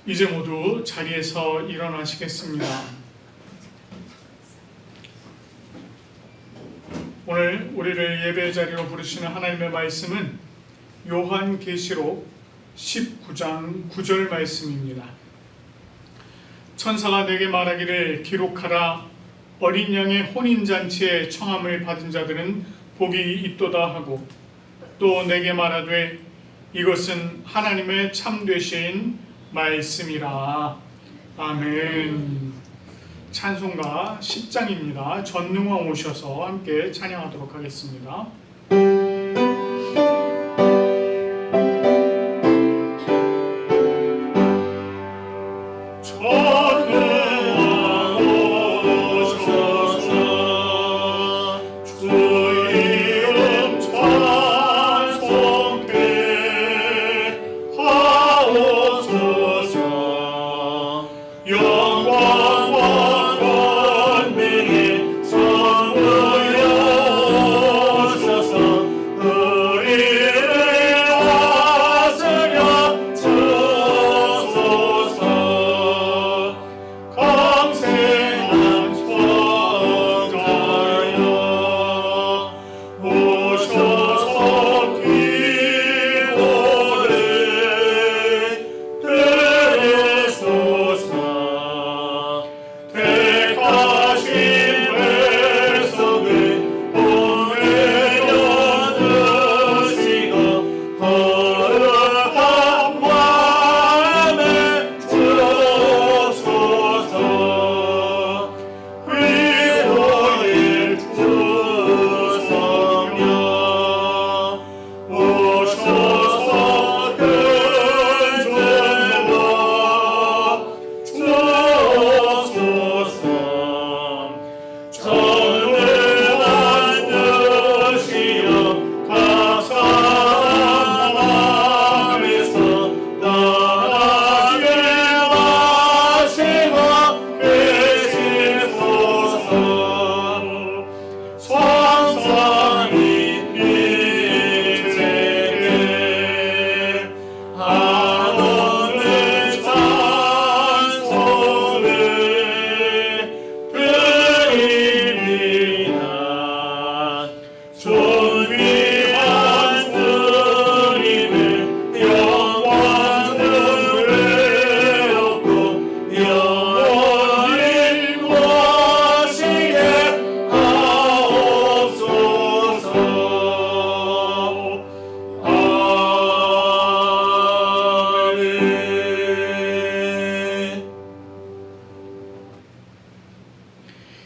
이제 모두 자리에서 일어나시겠습니다. 오늘 우리를 예배 자리로 부르시는 하나님의 말씀은 요한계시록 19장 9절 말씀입니다. 천사가 내게 말하기를 기록하라, 어린 양의 혼인잔치에 청함을 받은 자들은 복이 있도다 하고, 또 내게 말하되 이것은 하나님의 참되신 말씀이라. 아멘. 찬송가 10장입니다. 전능왕 오셔서 함께 찬양하도록 하겠습니다.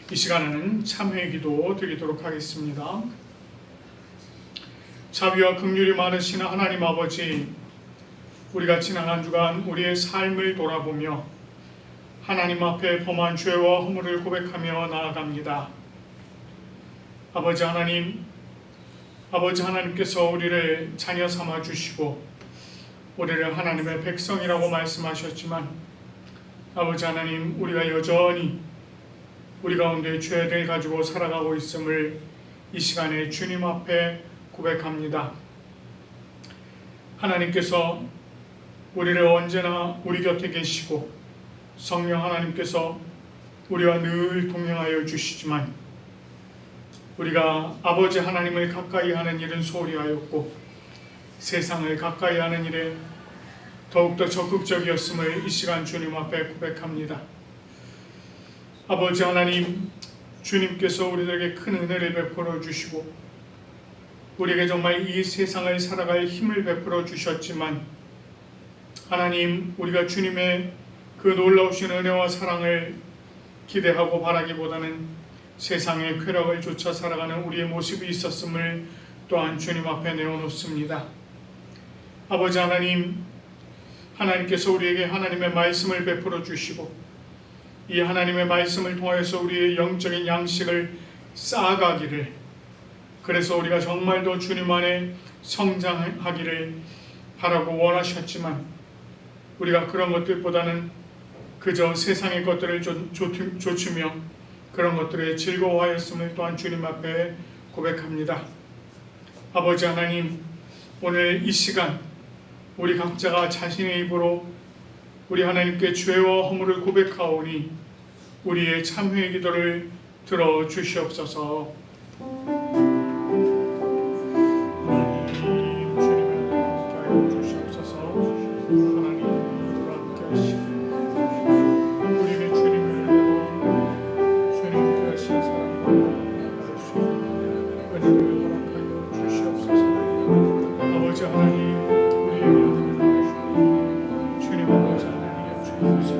이 시간에는 참회 기도 드리도록 하겠습니다. 자비와 긍휼이 많으신 하나님 아버지, 우리가 지난 한 주간 우리의 삶을 돌아보며 하나님 앞에 범한 죄와 허물을 고백하며 나아갑니다. 아버지 하나님께서 우리를 자녀 삼아 주시고 우리를 하나님의 백성이라고 말씀하셨지만, 아버지 하나님, 우리가 여전히 우리 가운데 죄를 가지고 살아가고 있음을 이 시간에 주님 앞에 고백합니다. 하나님께서 우리를 언제나 우리 곁에 계시고 성령 하나님께서 우리와 늘 동행하여 주시지만, 우리가 아버지 하나님을 가까이 하는 일은 소홀히 하였고 세상을 가까이 하는 일에 더욱더 적극적이었음을 이 시간 주님 앞에 고백합니다. 아버지 하나님, 주님께서 우리들에게 큰 은혜를 베풀어 주시고 우리에게 정말 이 세상을 살아갈 힘을 베풀어 주셨지만, 하나님, 우리가 주님의 그 놀라우신 은혜와 사랑을 기대하고 바라기보다는 세상의 쾌락을 쫓아 살아가는 우리의 모습이 있었음을 또한 주님 앞에 내어놓습니다. 아버지 하나님, 하나님께서 우리에게 하나님의 말씀을 베풀어 주시고 이 하나님의 말씀을 통해서 우리의 영적인 양식을 쌓아가기를, 그래서 우리가 정말 더 주님 안에 성장하기를 바라고 원하셨지만, 우리가 그런 것들보다는 그저 세상의 것들을 좇으며 그런 것들에 즐거워하였음을 또한 주님 앞에 고백합니다. 아버지 하나님, 오늘 이 시간 우리 각자가 자신의 입으로 우리 하나님께 죄와 허물을 고백하오니 우리의 참회의 기도를 들어주시옵소서. 하나님 주님의 함께하여 주시옵소서. 하나님 우리와 함께하시고 우리의 주님을 주님 함께하신 사랑과 은혜를 허락하여 주시옵소서. 아버지 하나님 우리의 주님 아버지 하나님의 주옵소서.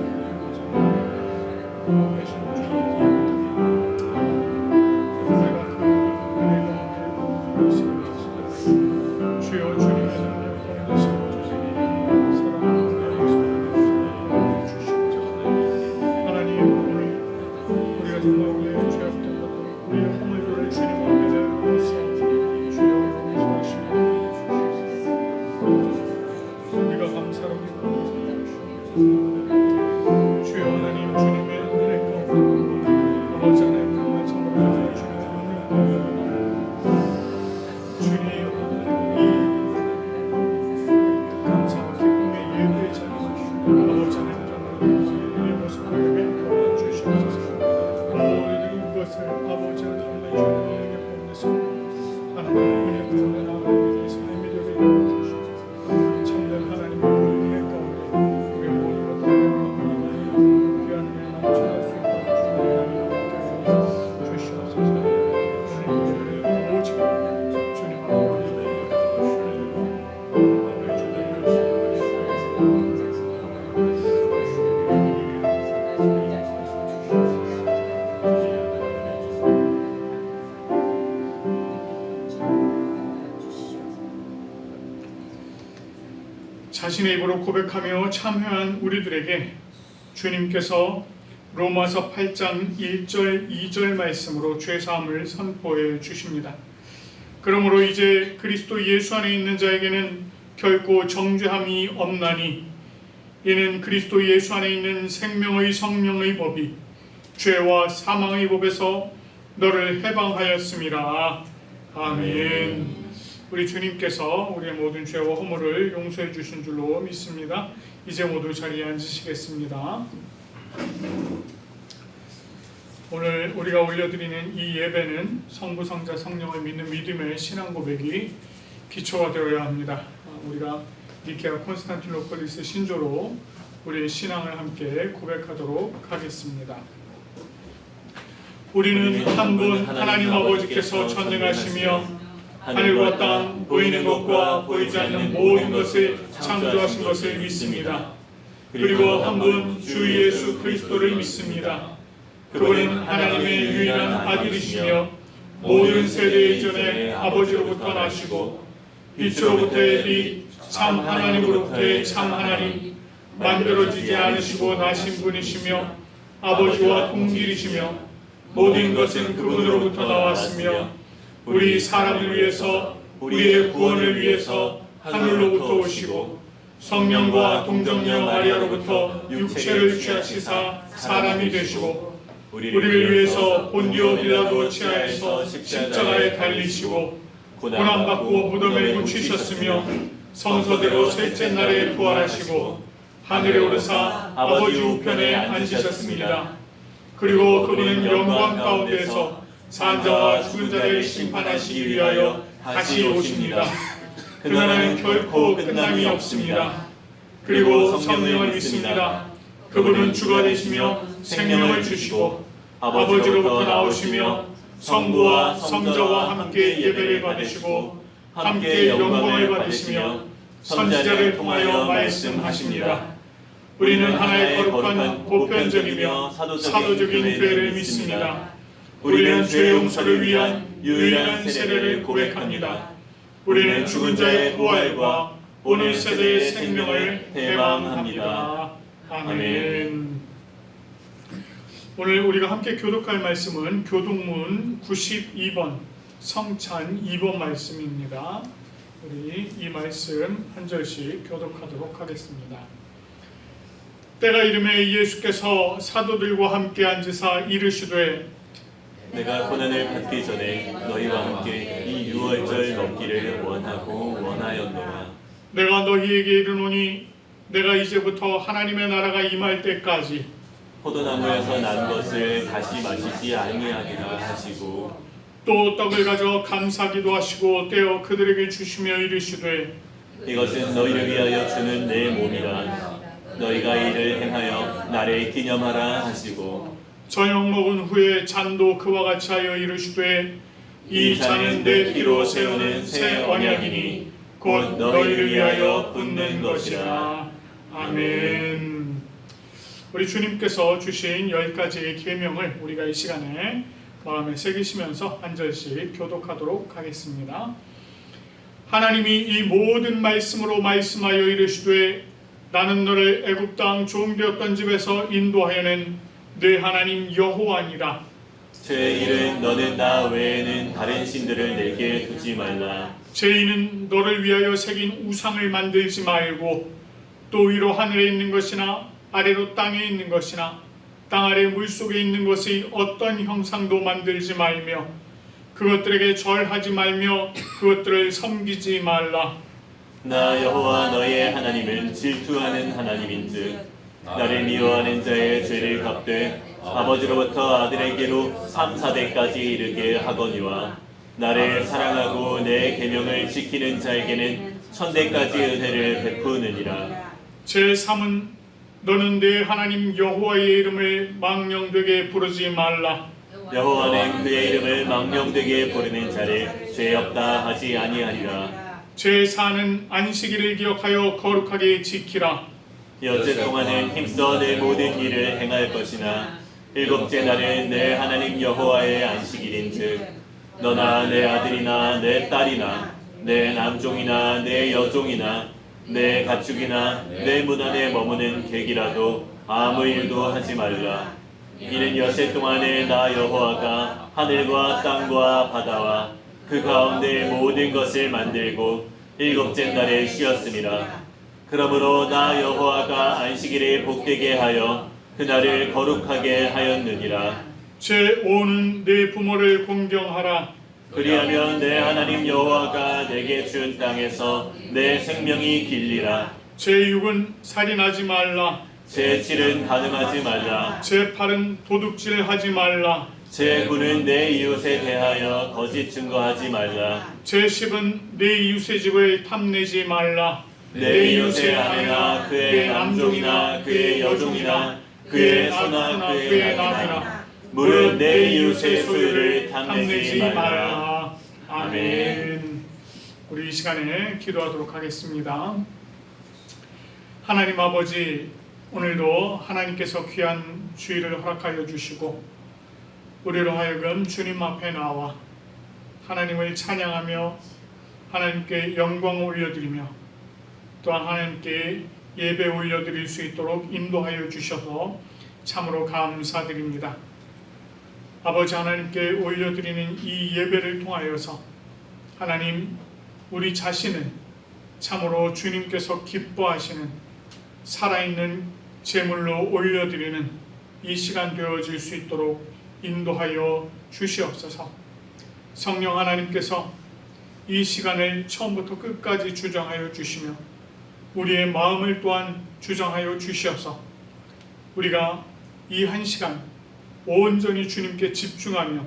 자신의 입으로 고백하며 참회한 우리들에게 주님께서 로마서 8장 1절 2절 말씀으로 죄사함을 선포해 주십니다. 그러므로 이제 그리스도 예수 안에 있는 자에게는 결코 정죄함이 없나니 이는 그리스도 예수 안에 있는 생명의 성령의 법이 죄와 사망의 법에서 너를 해방하였음이라. 아멘. 우리 주님께서 우리의 모든 죄와 허물을 용서해 주신 줄로 믿습니다. 이제 모두 자리에 앉으시겠습니다. 오늘 우리가 올려드리는 이 예배는 성부, 성자, 성령을 믿는 믿음의 신앙 고백이 기초가 되어야 합니다. 우리가 니케아 콘스탄티노폴리스 신조로 우리의 신앙을 함께 고백하도록 하겠습니다. 우리는 한 분 하나님 아버지께서 전능하시며 하늘과 땅, 보이는 것과 보이지 않는 모든 것을 창조하신 것을 믿습니다. 그리고 한 분 주 예수 그리스도를 믿습니다. 그분은 하나님의 유일한 아들이시며 모든 세대 이전에 아버지로부터 나시고 빛으로부터의 빛, 참 하나님으로부터의 참 하나님, 만들어지지 않으시고 나신 분이시며 아버지와 동질이시며 모든 것은 그분으로부터 나왔으며 우리 사람을 위해서 우리의 구원을 위해서 하늘로부터 오시고 성령과 동정녀 마리아로부터 육체를 취하시사 사람이 되시고 우리를 위해서 본디오 빌라도 치하에서 십자가에 달리시고 고난받고 무덤에 묻히셨으며 성서대로 셋째 날에 부활하시고 하늘에 오르사 아버지 우편에 앉으셨습니다. 그리고 그분은 영광 가운데서 산자와 죽은 자를 심판하시기 위하여 다시 오십니다. 그 나라는 결코 끝남이 없습니다. 그리고 성령을 믿습니다. 그분은 주가 되시며 생명을 주시고 아버지로부터 나오시며 성부와 성자와 함께 예배를 받으시고 함께 영광을 받으시며 선지자를 통하여 말씀하십니다. 우리는 하나의 거룩한 보편적이며 사도적인 교회를 믿습니다. 우리는 죄 용서를 위한 유일한 세례를 고백합니다. 우리는 죽은 자의 부활과 오늘 세대의 생명을 대망합니다. 아멘. 오늘 우리가 함께 교독할 말씀은 교독문 92번 성찬 2번 말씀입니다. 우리 이 말씀 한 절씩 교독하도록 하겠습니다. 때가 이르매 예수께서 사도들과 함께 앉으사 이르시되 내가 고난을 받기 전에 너희와 함께 이 유월절 먹기를 원하고 원하였노라. 내가 너희에게 이르노니 내가 이제부터 하나님의 나라가 임할 때까지 포도나무에서 난 것을 다시 마시지 아니하리라 하시고 또 떡을 가져 감사기도 하시고 떼어 그들에게 주시며 이르시되 이것은 너희를 위하여 주는 내 몸이라 너희가 이를 행하여 나를 기념하라 하시고 저녁 먹은 후에 잔도 그와 같이 하여 이르시되 이 잔은 내 피로 세우는 새 언약이니 곧 너희를 위하여 붓는 것이라. 아멘. 우리 주님께서 주신 10가지의 계명을 우리가 이 시간에 마음에 새기시면서 한 절씩 교독하도록 하겠습니다. 하나님이 이 모든 말씀으로 말씀하여 이르시되 나는 너를 애굽 땅 종되었던 집에서 인도하여낸 네 하나님 여호와니라. 제1은 너는 나 외에는 다른 신들을 내게 두지 말라. 제2는 너를 위하여 새긴 우상을 만들지 말고 또 위로 하늘에 있는 것이나 아래로 땅에 있는 것이나 땅 아래 물속에 있는 것의 어떤 형상도 만들지 말며 그것들에게 절하지 말며 그것들을 섬기지 말라. 나 여호와 너의 하나님은 질투하는 하나님인즉 나를 미워하는 자의 죄를 갚되 아버지로부터 아들에게로 3, 4대까지 이르게 하거니와 나를 사랑하고 내 계명을 지키는 자에게는 1000대까지 은혜를 베푸느니라. 제3은 너는 내 하나님 여호와의 이름을 망령되게 부르지 말라. 여호와는 그의 이름을 망령되게 부르는 자를 죄 없다 하지 아니하리라. 제4는 안식일을 기억하여 거룩하게 지키라. 여째 동안은 힘써 내 모든 일을 행할 것이나 일곱째 날은 내 하나님 여호와의 안식일인즉 너나 내 아들이나 내 딸이나 내 남종이나 내 여종이나 내 가축이나 내 문 안에 머무는 객이라도 아무 일도 하지 말라. 이는 여세 동안에 나 여호와가 하늘과 땅과 바다와 그 가운데 모든 것을 만들고 일곱째 날에 쉬었음이라. 그러므로 나 여호와가 안식일에 복되게 하여 그날을 거룩하게 하였느니라. 제5는 내 부모를 공경하라. 그리하면 내 하나님 여호와가 내게 준 땅에서 내 생명이 길리라. 제6은 살인하지 말라. 제7은 간음하지 말라. 제8은 도둑질하지 말라. 제9는 내 이웃에 대하여 거짓 증거하지 말라. 제10은 내 이웃의 집을 탐내지 말라. 내 이웃의 아내나 그의 남종이나 그의 여종이나 그의 소나 그의 나귀나 무릇 내 이웃의 소유를 탐내지 말라. 아멘. 우리 이 시간에 기도하도록 하겠습니다. 하나님 아버지, 오늘도 하나님께서 귀한 주일을 허락하여 주시고 우리로 하여금 주님 앞에 나와 하나님을 찬양하며 하나님께 영광 올려드리며 또한 하나님께 예배 올려드릴 수 있도록 인도하여 주셔서 참으로 감사드립니다. 아버지 하나님께 올려드리는 이 예배를 통하여서 하나님 우리 자신을 참으로 주님께서 기뻐하시는 살아있는 제물로 올려드리는 이 시간 되어질 수 있도록 인도하여 주시옵소서. 성령 하나님께서 이 시간을 처음부터 끝까지 주장하여 주시며 우리의 마음을 또한 주장하여 주시어서 우리가 이 한 시간 온전히 주님께 집중하며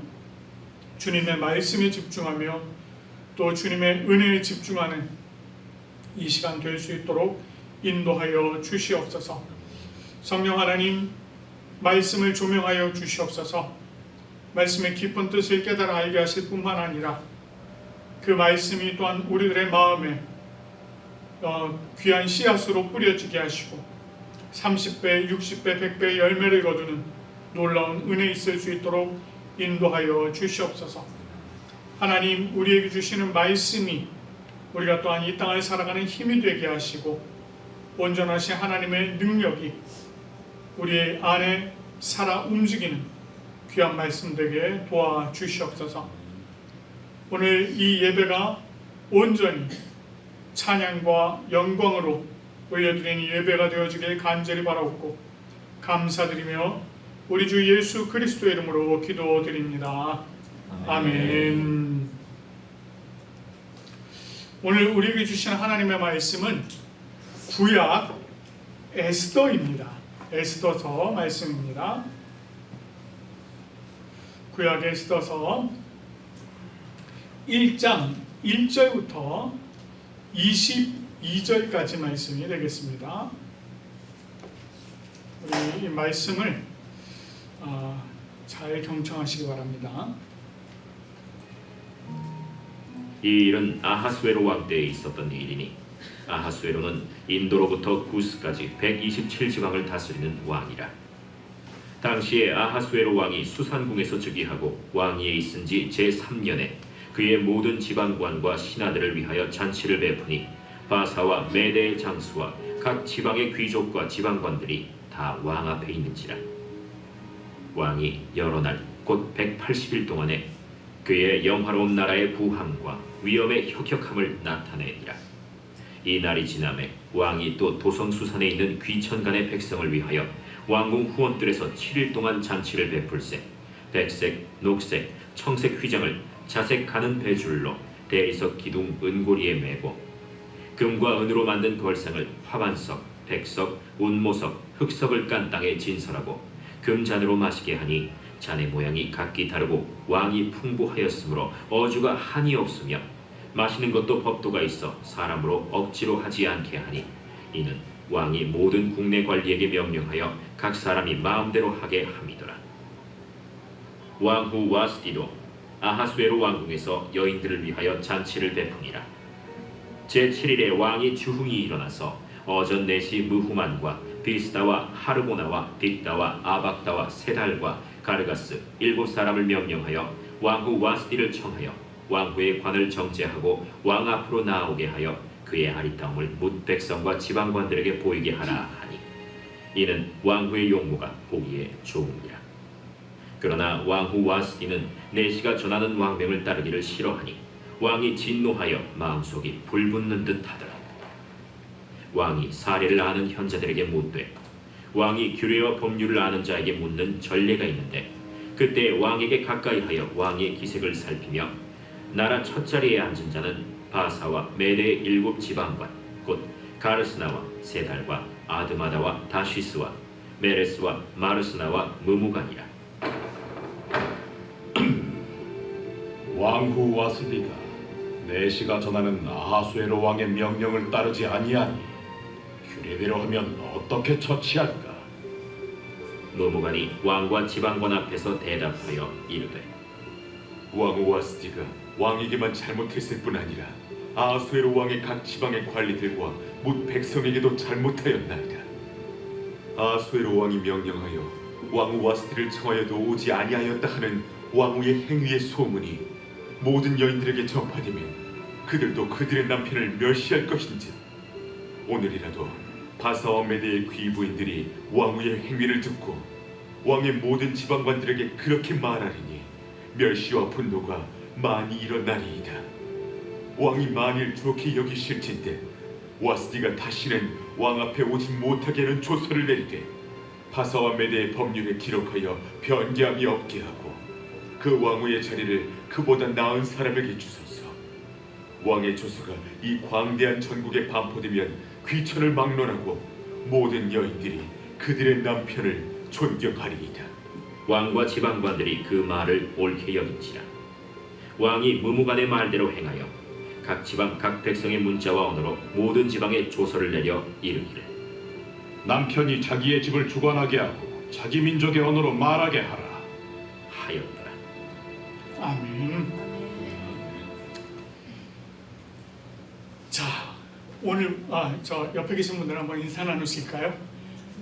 주님의 말씀에 집중하며 또 주님의 은혜에 집중하는 이 시간 될 수 있도록 인도하여 주시옵소서. 성령 하나님, 말씀을 조명하여 주시옵소서. 말씀의 깊은 뜻을 깨달아 알게 하실 뿐만 아니라 그 말씀이 또한 우리들의 마음에 귀한 씨앗으로 뿌려지게 하시고 30배, 60배, 100배의 열매를 거두는 놀라운 은혜 있을 수 있도록 인도하여 주시옵소서. 하나님, 우리에게 주시는 말씀이 우리가 또한 이 땅을 살아가는 힘이 되게 하시고 온전하신 하나님의 능력이 우리의 안에 살아 움직이는 귀한 말씀 되게 도와주시옵소서. 오늘 이 예배가 온전히 찬양과 영광으로 올려드리는 예배가 되어지길 간절히 바라옵고 감사드리며 우리 주 예수 그리스도의 이름으로 기도드립니다. 아멘. 오늘 우리에게 주신 하나님의 말씀은 구약 에스더입니다. 에스더서 말씀입니다. 구약 에스더서 1장 1절부터 22절까지 말씀이 되겠습니다. 우리 이 말씀을 잘 경청하시기 바랍니다. 이 일은 아하스웨로 왕 때에 있었던 일이니 아하스웨로는 인도로부터 구스까지 127지방을 다스리는 왕이라. 당시에 아하스웨로 왕이 수산궁에서 즉위하고 왕위에 있은 지 제3년에 그의 모든 지방관과 신하들을 위하여 잔치를 베푸니 바사와 메대의 장수와 각 지방의 귀족과 지방관들이 다 왕 앞에 있는지라. 왕이 여러 날 곧 180일 동안에 그의 영화로운 나라의 부함과 위엄의 혁혁함을 나타내니라. 이 날이 지남에 왕이 또 도성수산에 있는 귀천간의 백성을 위하여 왕궁 후원들에서 7일 동안 잔치를 베풀세 백색, 녹색, 청색 휘장을 자색 가는 배줄로 대리석 기둥 은고리에 매고 금과 은으로 만든 걸상을 화반석, 백석, 운모석, 흑석을 깐 땅에 진설하고 금잔으로 마시게 하니 잔의 모양이 각기 다르고 왕이 풍부하였으므로 어주가 한이 없으며 마시는 것도 법도가 있어 사람으로 억지로 하지 않게 하니 이는 왕이 모든 국내 관리에게 명령하여 각 사람이 마음대로 하게 함이더라. 왕후 와스디도 아하수에로 왕궁에서 여인들을 위하여 잔치를 베푸니라. 제7일에 왕이 주흥이 일어나서 어전 넷이 무후만과 비스다와 하르보나와 빅다와 아박다와 세달과 가르가스 7사람을 명령하여 왕후 와스디를 청하여 왕후의 관을 정제하고 왕 앞으로 나오게 하여 그의 아리따움을 뭇 백성과 지방관들에게 보이게 하라 하니 이는 왕후의 용모가 보기에 좋음이라. 그러나 왕후 와스디는 내시가 전하는 왕명을 따르기를 싫어하니 왕이 진노하여 마음속이 불붙는 듯 하더라. 왕이 사례를 아는 현자들에게 묻되 왕이 규례와 법률을 아는 자에게 묻는 전례가 있는데 그때 왕에게 가까이하여 왕의 기색을 살피며 나라 첫 자리에 앉은 자는 바사와 메대의 7지방관 곧 가르스나와 세달과 아드마다와 다시스와 메레스와 마르스나와 무무간이라. 왕후 와스디가 내시가 전하는 아하수에로 왕의 명령을 따르지 아니하니 규례대로 하면 어떻게 처치할까? 무무간이 왕과 지방관 앞에서 대답하여 이르되 왕후 와스디가 왕에게만 잘못했을 뿐 아니라 아하수에로 왕의 각 지방의 관리들과 뭇 백성에게도 잘못하였나이다. 아하수에로 왕이 명령하여 왕후 와스디를 청하여도 오지 아니하였다 하는 왕후의 행위의 소문이 모든 여인들에게 전파되면 그들도 그들의 남편을 멸시할 것인지 오늘이라도 바사와 메대의 귀부인들이 왕후의 행위를 듣고 왕의 모든 지방관들에게 그렇게 말하리니 멸시와 분노가 많이 일어나리이다. 왕이 만일 좋게 여기실진데 와스디가 다시는 왕 앞에 오지 못하게 하는 조서를 내리되 바사와 메대의 법률에 기록하여 변개함이 없게 하고 그 왕후의 자리를 그보다 나은 사람에게 주소서. 왕의 조서가 이 광대한 전국에 반포되면 귀천을 막론하고 모든 여인들이 그들의 남편을 존경하리이다. 왕과 지방관들이 그 말을 옳게 여긴지라. 왕이 무무간의 말대로 행하여 각 지방 각 백성의 문자와 언어로 모든 지방에 조서를 내려 이르기를 남편이 자기의 집을 주관하게 하고 자기 민족의 언어로 말하게 하라 하였더라. 아멘. 자, 오늘 저 옆에 계신 분들 한번 인사 나누실까요?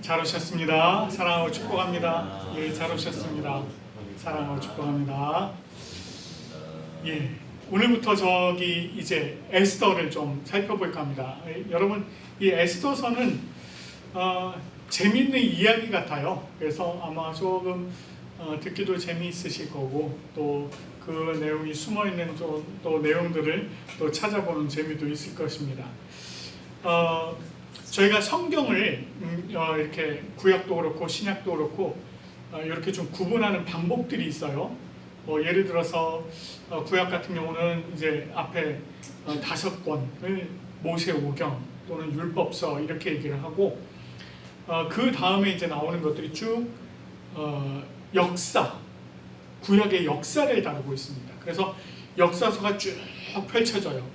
잘 오셨습니다. 사랑하고 축복합니다. 예, 잘 오셨습니다. 사랑하고 축복합니다. 예, 오늘부터 저기 이제 에스더를 좀 살펴볼까 합니다. 여러분, 이 에스더서는 재미있는 이야기 같아요. 그래서 아마 조금 듣기도 재미있으실 거고 또 그 내용이 숨어있는 또 내용들을 또 찾아보는 재미도 있을 것입니다. 저희가 성경을 이렇게 구약도 그렇고 신약도 그렇고 이렇게 좀 구분하는 방법들이 있어요. 예를 들어서 구약 같은 경우는 이제 앞에 5권을 모세오경 또는 율법서 이렇게 얘기를 하고 그 다음에 이제 나오는 것들이 쭉 역사, 구약의 역사를 다루고 있습니다. 그래서 역사서가 쭉 펼쳐져요.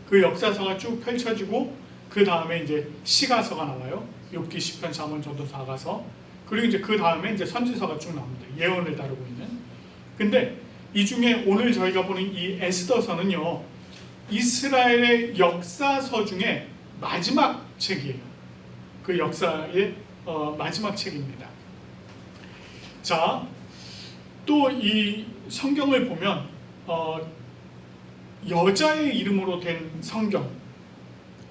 그 역사서가 쭉 펼쳐지고 그 다음에 이제 시가서가 나와요. 욥기, 시편, 잠언, 전도서, 아가서. 그리고 이제 그 다음에 이제 선지서가 쭉 나옵니다. 예언을 다루고 있는. 근데 이 중에 오늘 저희가 보는 이 에스더서는요, 이스라엘의 역사서 중에 마지막 책이에요. 그 역사의 마지막 책입니다. 자, 또 이 성경을 보면 여자의 이름으로 된 성경,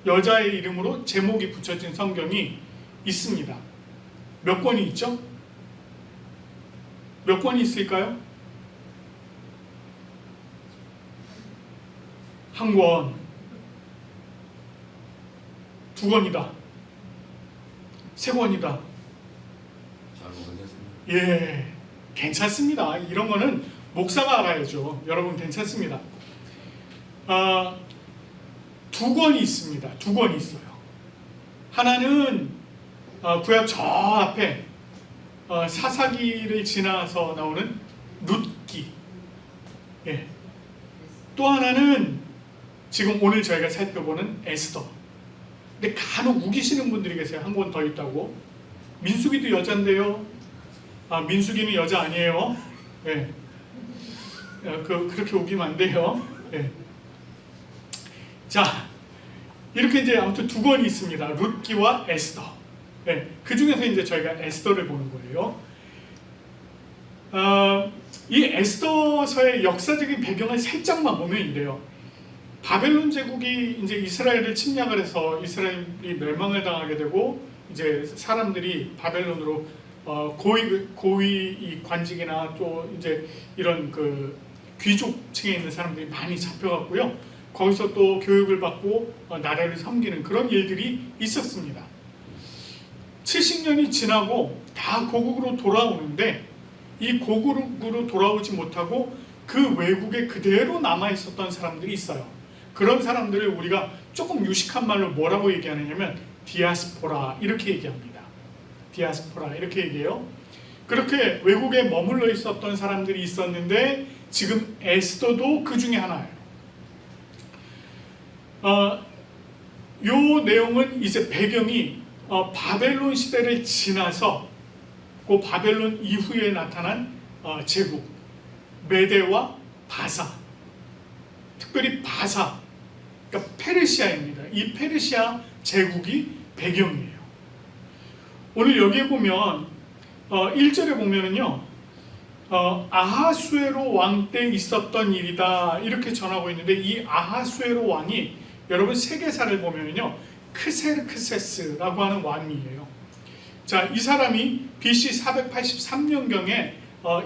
여자의 이름으로 제목이 붙여진 성경이 있습니다. 몇 권이 있죠? 몇 권이 있을까요? 한 권, 두 권이다, 세 권이다. 예, 괜찮습니다. 이런 거는 목사가 알아야죠. 여러분 괜찮습니다. 두 권이 있습니다. 두 권이 있어요. 하나는 구약 저 앞에 사사기를 지나서 나오는 룻기. 예. 또 하나는 지금 오늘 저희가 살펴보는 에스더. 근데 간혹 우기시는 분들이 계세요. 한 권 더 있다고. 민수기도 여자인데요. 민수기는 여자 아니에요. 예. 그렇게 우기면 안 돼요. 예. 자, 이렇게 이제 아무튼 두 권이 있습니다. 룻기와 에스더. 예. 그 중에서 이제 저희가 에스더를 보는 거예요. 이 에스더서의 역사적인 배경을 살짝만 보면 이래요. 바벨론 제국이 이제 이스라엘을 침략을 해서 이스라엘이 멸망을 당하게 되고 이제 사람들이 바벨론으로 고위 관직이나 또 이제 이런 그 귀족층에 있는 사람들이 많이 잡혀갔고요. 거기서 또 교육을 받고 나라를 섬기는 그런 일들이 있었습니다. 70년이 지나고 다 고국으로 돌아오는데 이 고국으로 돌아오지 못하고 그 외국에 그대로 남아 있었던 사람들이 있어요. 그런 사람들을 우리가 조금 유식한 말로 뭐라고 얘기하느냐면 디아스포라 이렇게 얘기합니다. 디아스포라 이렇게 얘기해요. 그렇게 외국에 머물러 있었던 사람들이 있었는데 지금 에스더도 그 중에 하나예요. 요 내용은 이제 배경이 바벨론 시대를 지나서 그 바벨론 이후에 나타난 제국 메대와 바사, 특별히 바사, 그러니까 페르시아입니다. 이 페르시아 제국이 배경이에요. 오늘 여기에 보면 1절에 보면은요, 아하수에로 왕 때 있었던 일이다 이렇게 전하고 있는데 이 아하수에로 왕이 여러분 세계사를 보면은요 크세르크세스라고 하는 왕이에요. 자, 이 사람이 BC 483년경에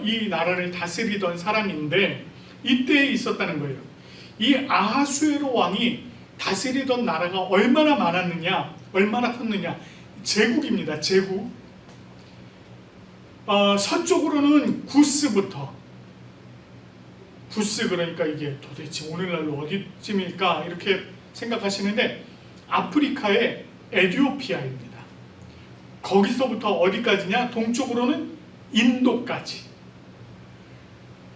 이 나라를 다스리던 사람인데 이때에 있었다는 거예요. 이 아하수에로 왕이 다스리던 나라가 얼마나 많았느냐, 얼마나 컸느냐. 제국입니다. 제국. 서쪽으로는 구스부터, 구스 그러니까 이게 도대체 오늘날로 어디쯤일까 이렇게 생각하시는데 아프리카의 에티오피아입니다. 거기서부터 어디까지냐? 동쪽으로는 인도까지.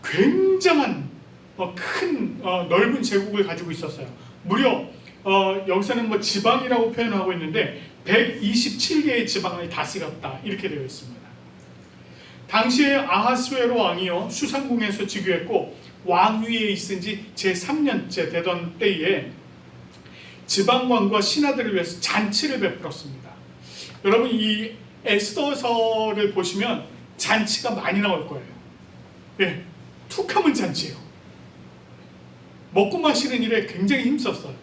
굉장한 큰 넓은 제국을 가지고 있었어요. 무려 여기서는 뭐 지방이라고 표현하고 있는데 127개의 지방을 다스렸다 이렇게 되어 있습니다. 당시에 아하수에로 왕이요 수상궁에서 즉위했고 왕위에 있은 지 제3년째 되던 때에 지방왕과 신하들을 위해서 잔치를 베풀었습니다. 여러분 이 에스더서를 보시면 잔치가 많이 나올 거예요. 예, 툭하면 잔치예요. 먹고 마시는 일에 굉장히 힘썼어요.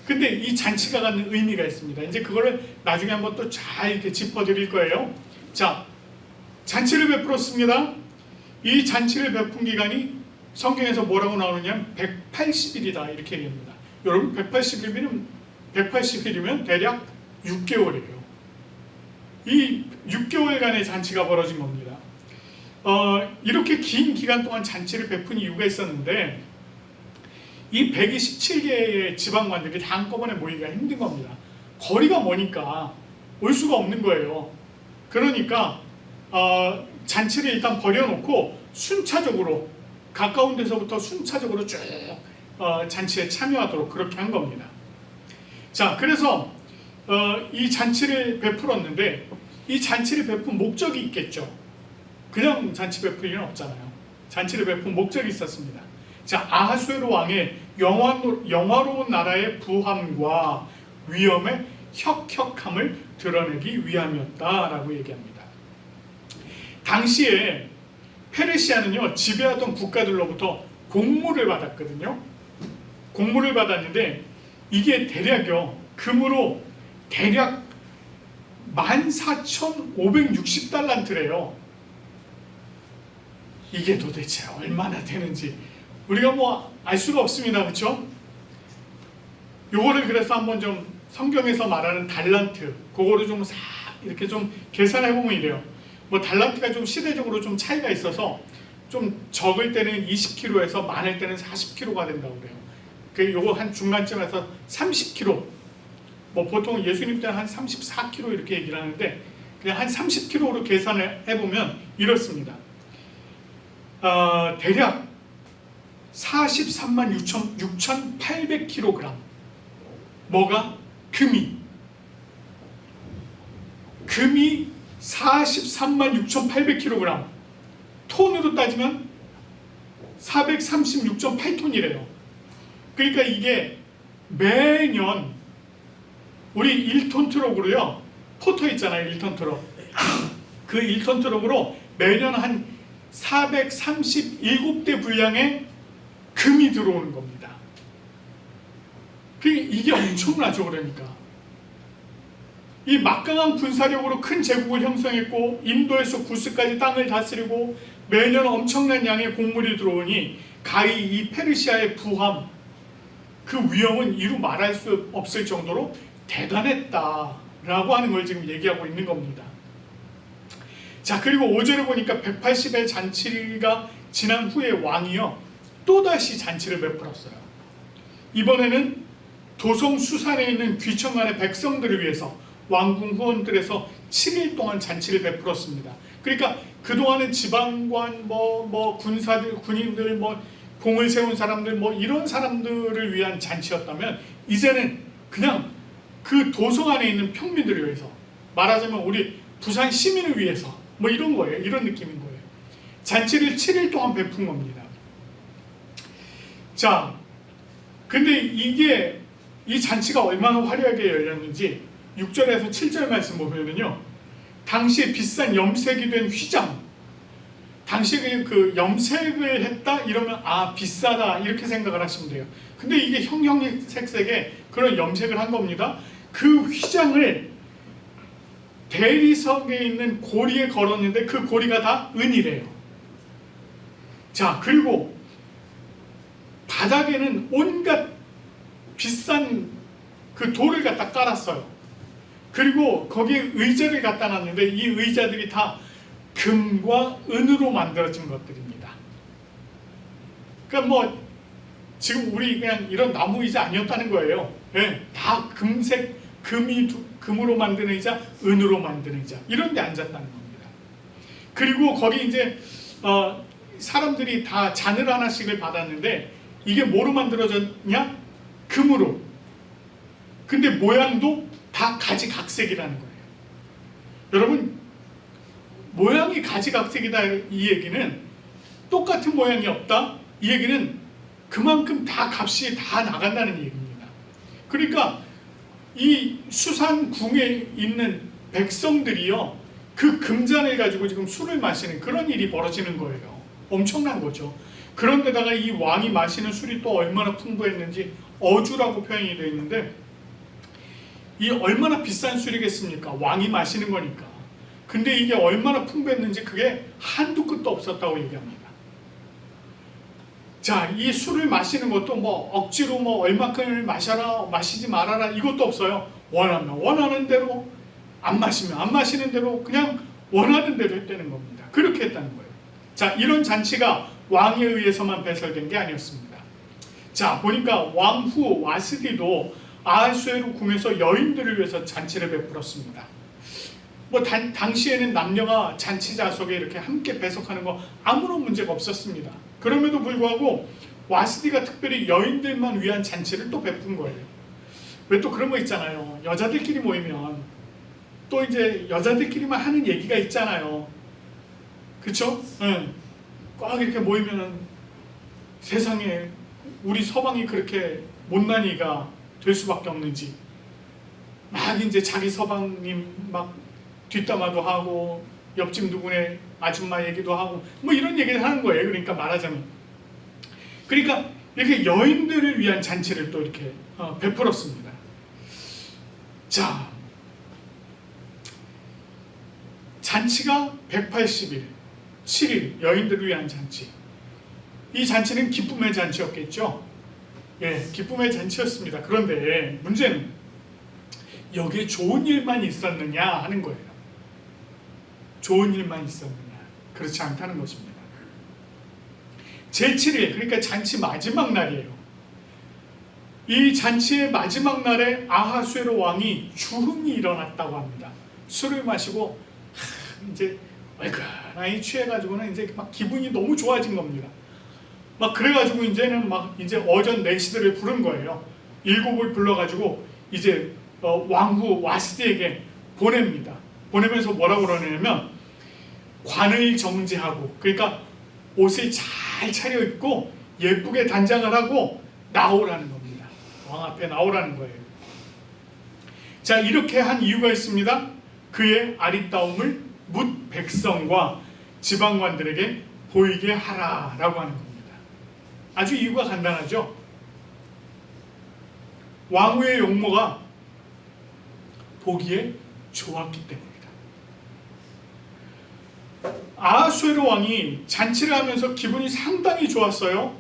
근데 이 잔치가 갖는 의미가 있습니다. 이제 그거를 나중에 한번 또 잘 이렇게 짚어드릴 거예요. 자, 잔치를 베풀었습니다. 이 잔치를 베푼 기간이 성경에서 뭐라고 나오느냐면 180일이다 이렇게 얘기합니다. 여러분 180일이면 대략 6개월이에요. 이 6개월간의 잔치가 벌어진 겁니다. 이렇게 긴 기간 동안 잔치를 베푼 이유가 있었는데 이 127개의 지방관들이 다 한꺼번에 모이기가 힘든 겁니다. 거리가 머니까 올 수가 없는 거예요. 그러니까 잔치를 일단 버려놓고 순차적으로 가까운 데서부터 순차적으로 쭉 잔치에 참여하도록 그렇게 한 겁니다. 자, 그래서 이 잔치를 베풀었는데 이 잔치를 베푼 목적이 있겠죠. 그냥 잔치 베풀 일은 없잖아요. 잔치를 베푼 목적이 있었습니다. 자, 아하수에로 왕의 영화로운 나라의 부함과 위엄의 혁혁함을 드러내기 위함이었다라고 얘기합니다. 당시에 페르시아는요, 지배하던 국가들로부터 공물을 받았거든요. 공물을 받았는데 이게 대략요, 금으로 대략 14,560달란트래요. 이게 도대체 얼마나 되는지 우리가 뭐 알 수가 없습니다. 그렇죠? 요거를 그래서 한번 좀 성경에서 말하는 달란트, 그거를 좀 싹 이렇게 좀 계산해 보면 이래요. 뭐 달란트가 좀 시대적으로 좀 차이가 있어서 좀 적을 때는 20kg에서 많을 때는 40kg가 된다고 그래요. 그 요거 한 중간쯤에서 30kg. 뭐 보통 예수님 때는 한 34kg 이렇게 얘기를 하는데 그냥 한 30kg로 계산을 해보면 이렇습니다. 대략 43만 6,800kg. 뭐가? 금이 43만 6,800kg. 톤으로 따지면 436.8톤이래요. 그러니까 이게 매년 우리 1톤 트럭으로요, 포터 있잖아요, 1톤 트럭. 그 1톤 트럭으로 매년 한 437대 분량의 금이 들어오는 겁니다. 이게 엄청나죠. 그러니까 이 막강한 군사력으로 큰 제국을 형성했고 인도에서 구스까지 땅을 다스리고 매년 엄청난 양의 곡물이 들어오니 가히 이 페르시아의 부함, 그 위엄은 이루 말할 수 없을 정도로 대단했다라고 하는 걸 지금 얘기하고 있는 겁니다. 자, 그리고 5절에 보니까 180의 잔치가 지난 후에 왕이요 또다시 잔치를 베풀었어요. 이번에는 도성 수산에 있는 귀천간의 백성들을 위해서 왕궁 후원들에서 7일 동안 잔치를 베풀었습니다. 그러니까 그동안은 지방관, 군사들, 군인들, 공을 세운 사람들, 이런 사람들을 위한 잔치였다면 이제는 그냥 그 도성 안에 있는 평민들을 위해서, 말하자면 우리 부산 시민을 위해서 이런 거예요. 이런 느낌인 거예요. 잔치를 7일 동안 베푼 겁니다. 자, 근데 이 잔치가 얼마나 화려하게 열렸는지 6절에서 7절 말씀 보면요, 당시에 비싼 염색이 된 휘장, 당시에 그 염색을 했다 이러면 비싸다 이렇게 생각을 하시면 돼요. 근데 이게 형형색색의 그런 염색을 한 겁니다. 그 휘장을 대리석에 있는 고리에 걸었는데 그 고리가 다 은이래요. 자, 그리고 바닥에는 온갖 비싼 그 돌을 갖다 깔았어요. 그리고 거기에 의자를 갖다 놨는데 이 의자들이 다 금과 은으로 만들어진 것들입니다. 그러니까 지금 우리 그냥 이런 나무 의자 아니었다는 거예요. 네, 다 금으로 만든 의자, 은으로 만든 의자, 이런 데 앉았다는 겁니다. 그리고 거기 이제 사람들이 다 잔을 하나씩을 받았는데 이게 뭐로 만들어졌냐? 금으로. 근데 모양도 다 가지각색이라는 거예요. 여러분, 모양이 가지각색이다 이 얘기는 똑같은 모양이 없다 이 얘기는 그만큼 다 값이 다 나간다는 얘기입니다. 그러니까 이 수산궁에 있는 백성들이요, 그 금잔을 가지고 지금 술을 마시는 그런 일이 벌어지는 거예요. 엄청난 거죠. 그런데다가 이 왕이 마시는 술이 또 얼마나 풍부했는지 어주라고 표현이 되어 있는데, 이 얼마나 비싼 술이겠습니까? 왕이 마시는 거니까. 근데 이게 얼마나 풍부했는지 그게 한두 끝도 없었다고 얘기합니다. 자, 이 술을 마시는 것도 억지로 얼마큼을 마시지 말아라 이것도 없어요. 원하면 원하는 대로, 안 마시면 안 마시는 대로, 그냥 원하는 대로 했다는 겁니다. 그렇게 했다는 거예요. 자, 이런 잔치가 왕에 의해서만 배설된 게 아니었습니다. 자, 보니까 왕후 와스디도 아하수에로 궁에서 여인들을 위해서 잔치를 베풀었습니다. 뭐 당시에는 남녀가 잔치 자석에 이렇게 함께 배석하는 거 아무런 문제가 없었습니다. 그럼에도 불구하고 와스디가 특별히 여인들만 위한 잔치를 또 베푼 거예요. 왜 또 그런 거 있잖아요. 여자들끼리 모이면 또 이제 여자들끼리만 하는 얘기가 있잖아요. 그쵸? 응. 꽉 이렇게 모이면은 세상에 우리 서방이 그렇게 못난이가 될 수밖에 없는지 막 이제 자기 서방님 막 뒷담화도 하고 옆집 누구네 아줌마 얘기도 하고 뭐 이런 얘기를 하는 거예요. 그러니까 말하자면 그러니까 이렇게 여인들을 위한 잔치를 또 이렇게 베풀었습니다. 자, 잔치가 180일 7일 여인들을 위한 잔치. 이 잔치는 기쁨의 잔치였겠죠. 예, 기쁨의 잔치였습니다. 그런데 문제는 여기에 좋은 일만 있었느냐 하는 거예요. 좋은 일만 있었느냐? 그렇지 않다는 것입니다. 제7일, 그러니까 잔치 마지막 날이에요. 이 잔치의 마지막 날에 아하수에로 왕이 주흥이 일어났다고 합니다. 술을 마시고 이제 얼큰하게 취해가지고는 이제 막 기분이 너무 좋아진 겁니다. 막 그래가지고 이제는 막 이제 어전 내시들을 부른 거예요. 7을 불러가지고 이제 왕후 와스디에게 보냅니다. 보내면서 뭐라고 그러냐면 관을 정제하고, 그러니까 옷을 잘 차려입고 예쁘게 단장을 하고 나오라는 겁니다. 왕 앞에 나오라는 거예요. 자, 이렇게 한 이유가 있습니다. 그의 아리따움을 뭇 백성과 지방관들에게 보이게 하라라고 하는 겁니다. 아주 이유가 간단하죠. 왕후의 용모가 보기에 좋았기 때문입니다. 아하수에로 왕이 잔치를 하면서 기분이 상당히 좋았어요.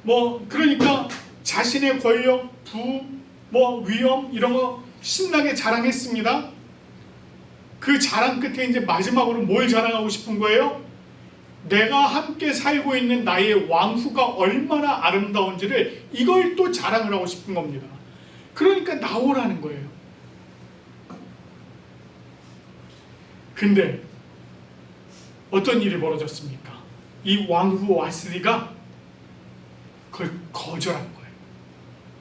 뭐 그러니까 자신의 권력, 부, 뭐 위엄 이런 거 신나게 자랑했습니다. 그 자랑 끝에 이제 마지막으로 뭘 자랑하고 싶은 거예요? 내가 함께 살고 있는 나의 왕후가 얼마나 아름다운지를 이걸 또 자랑을 하고 싶은 겁니다. 그러니까 나오라는 거예요. 근데 어떤 일이 벌어졌습니까? 이 왕후 와스디가 그걸 거절한 거예요.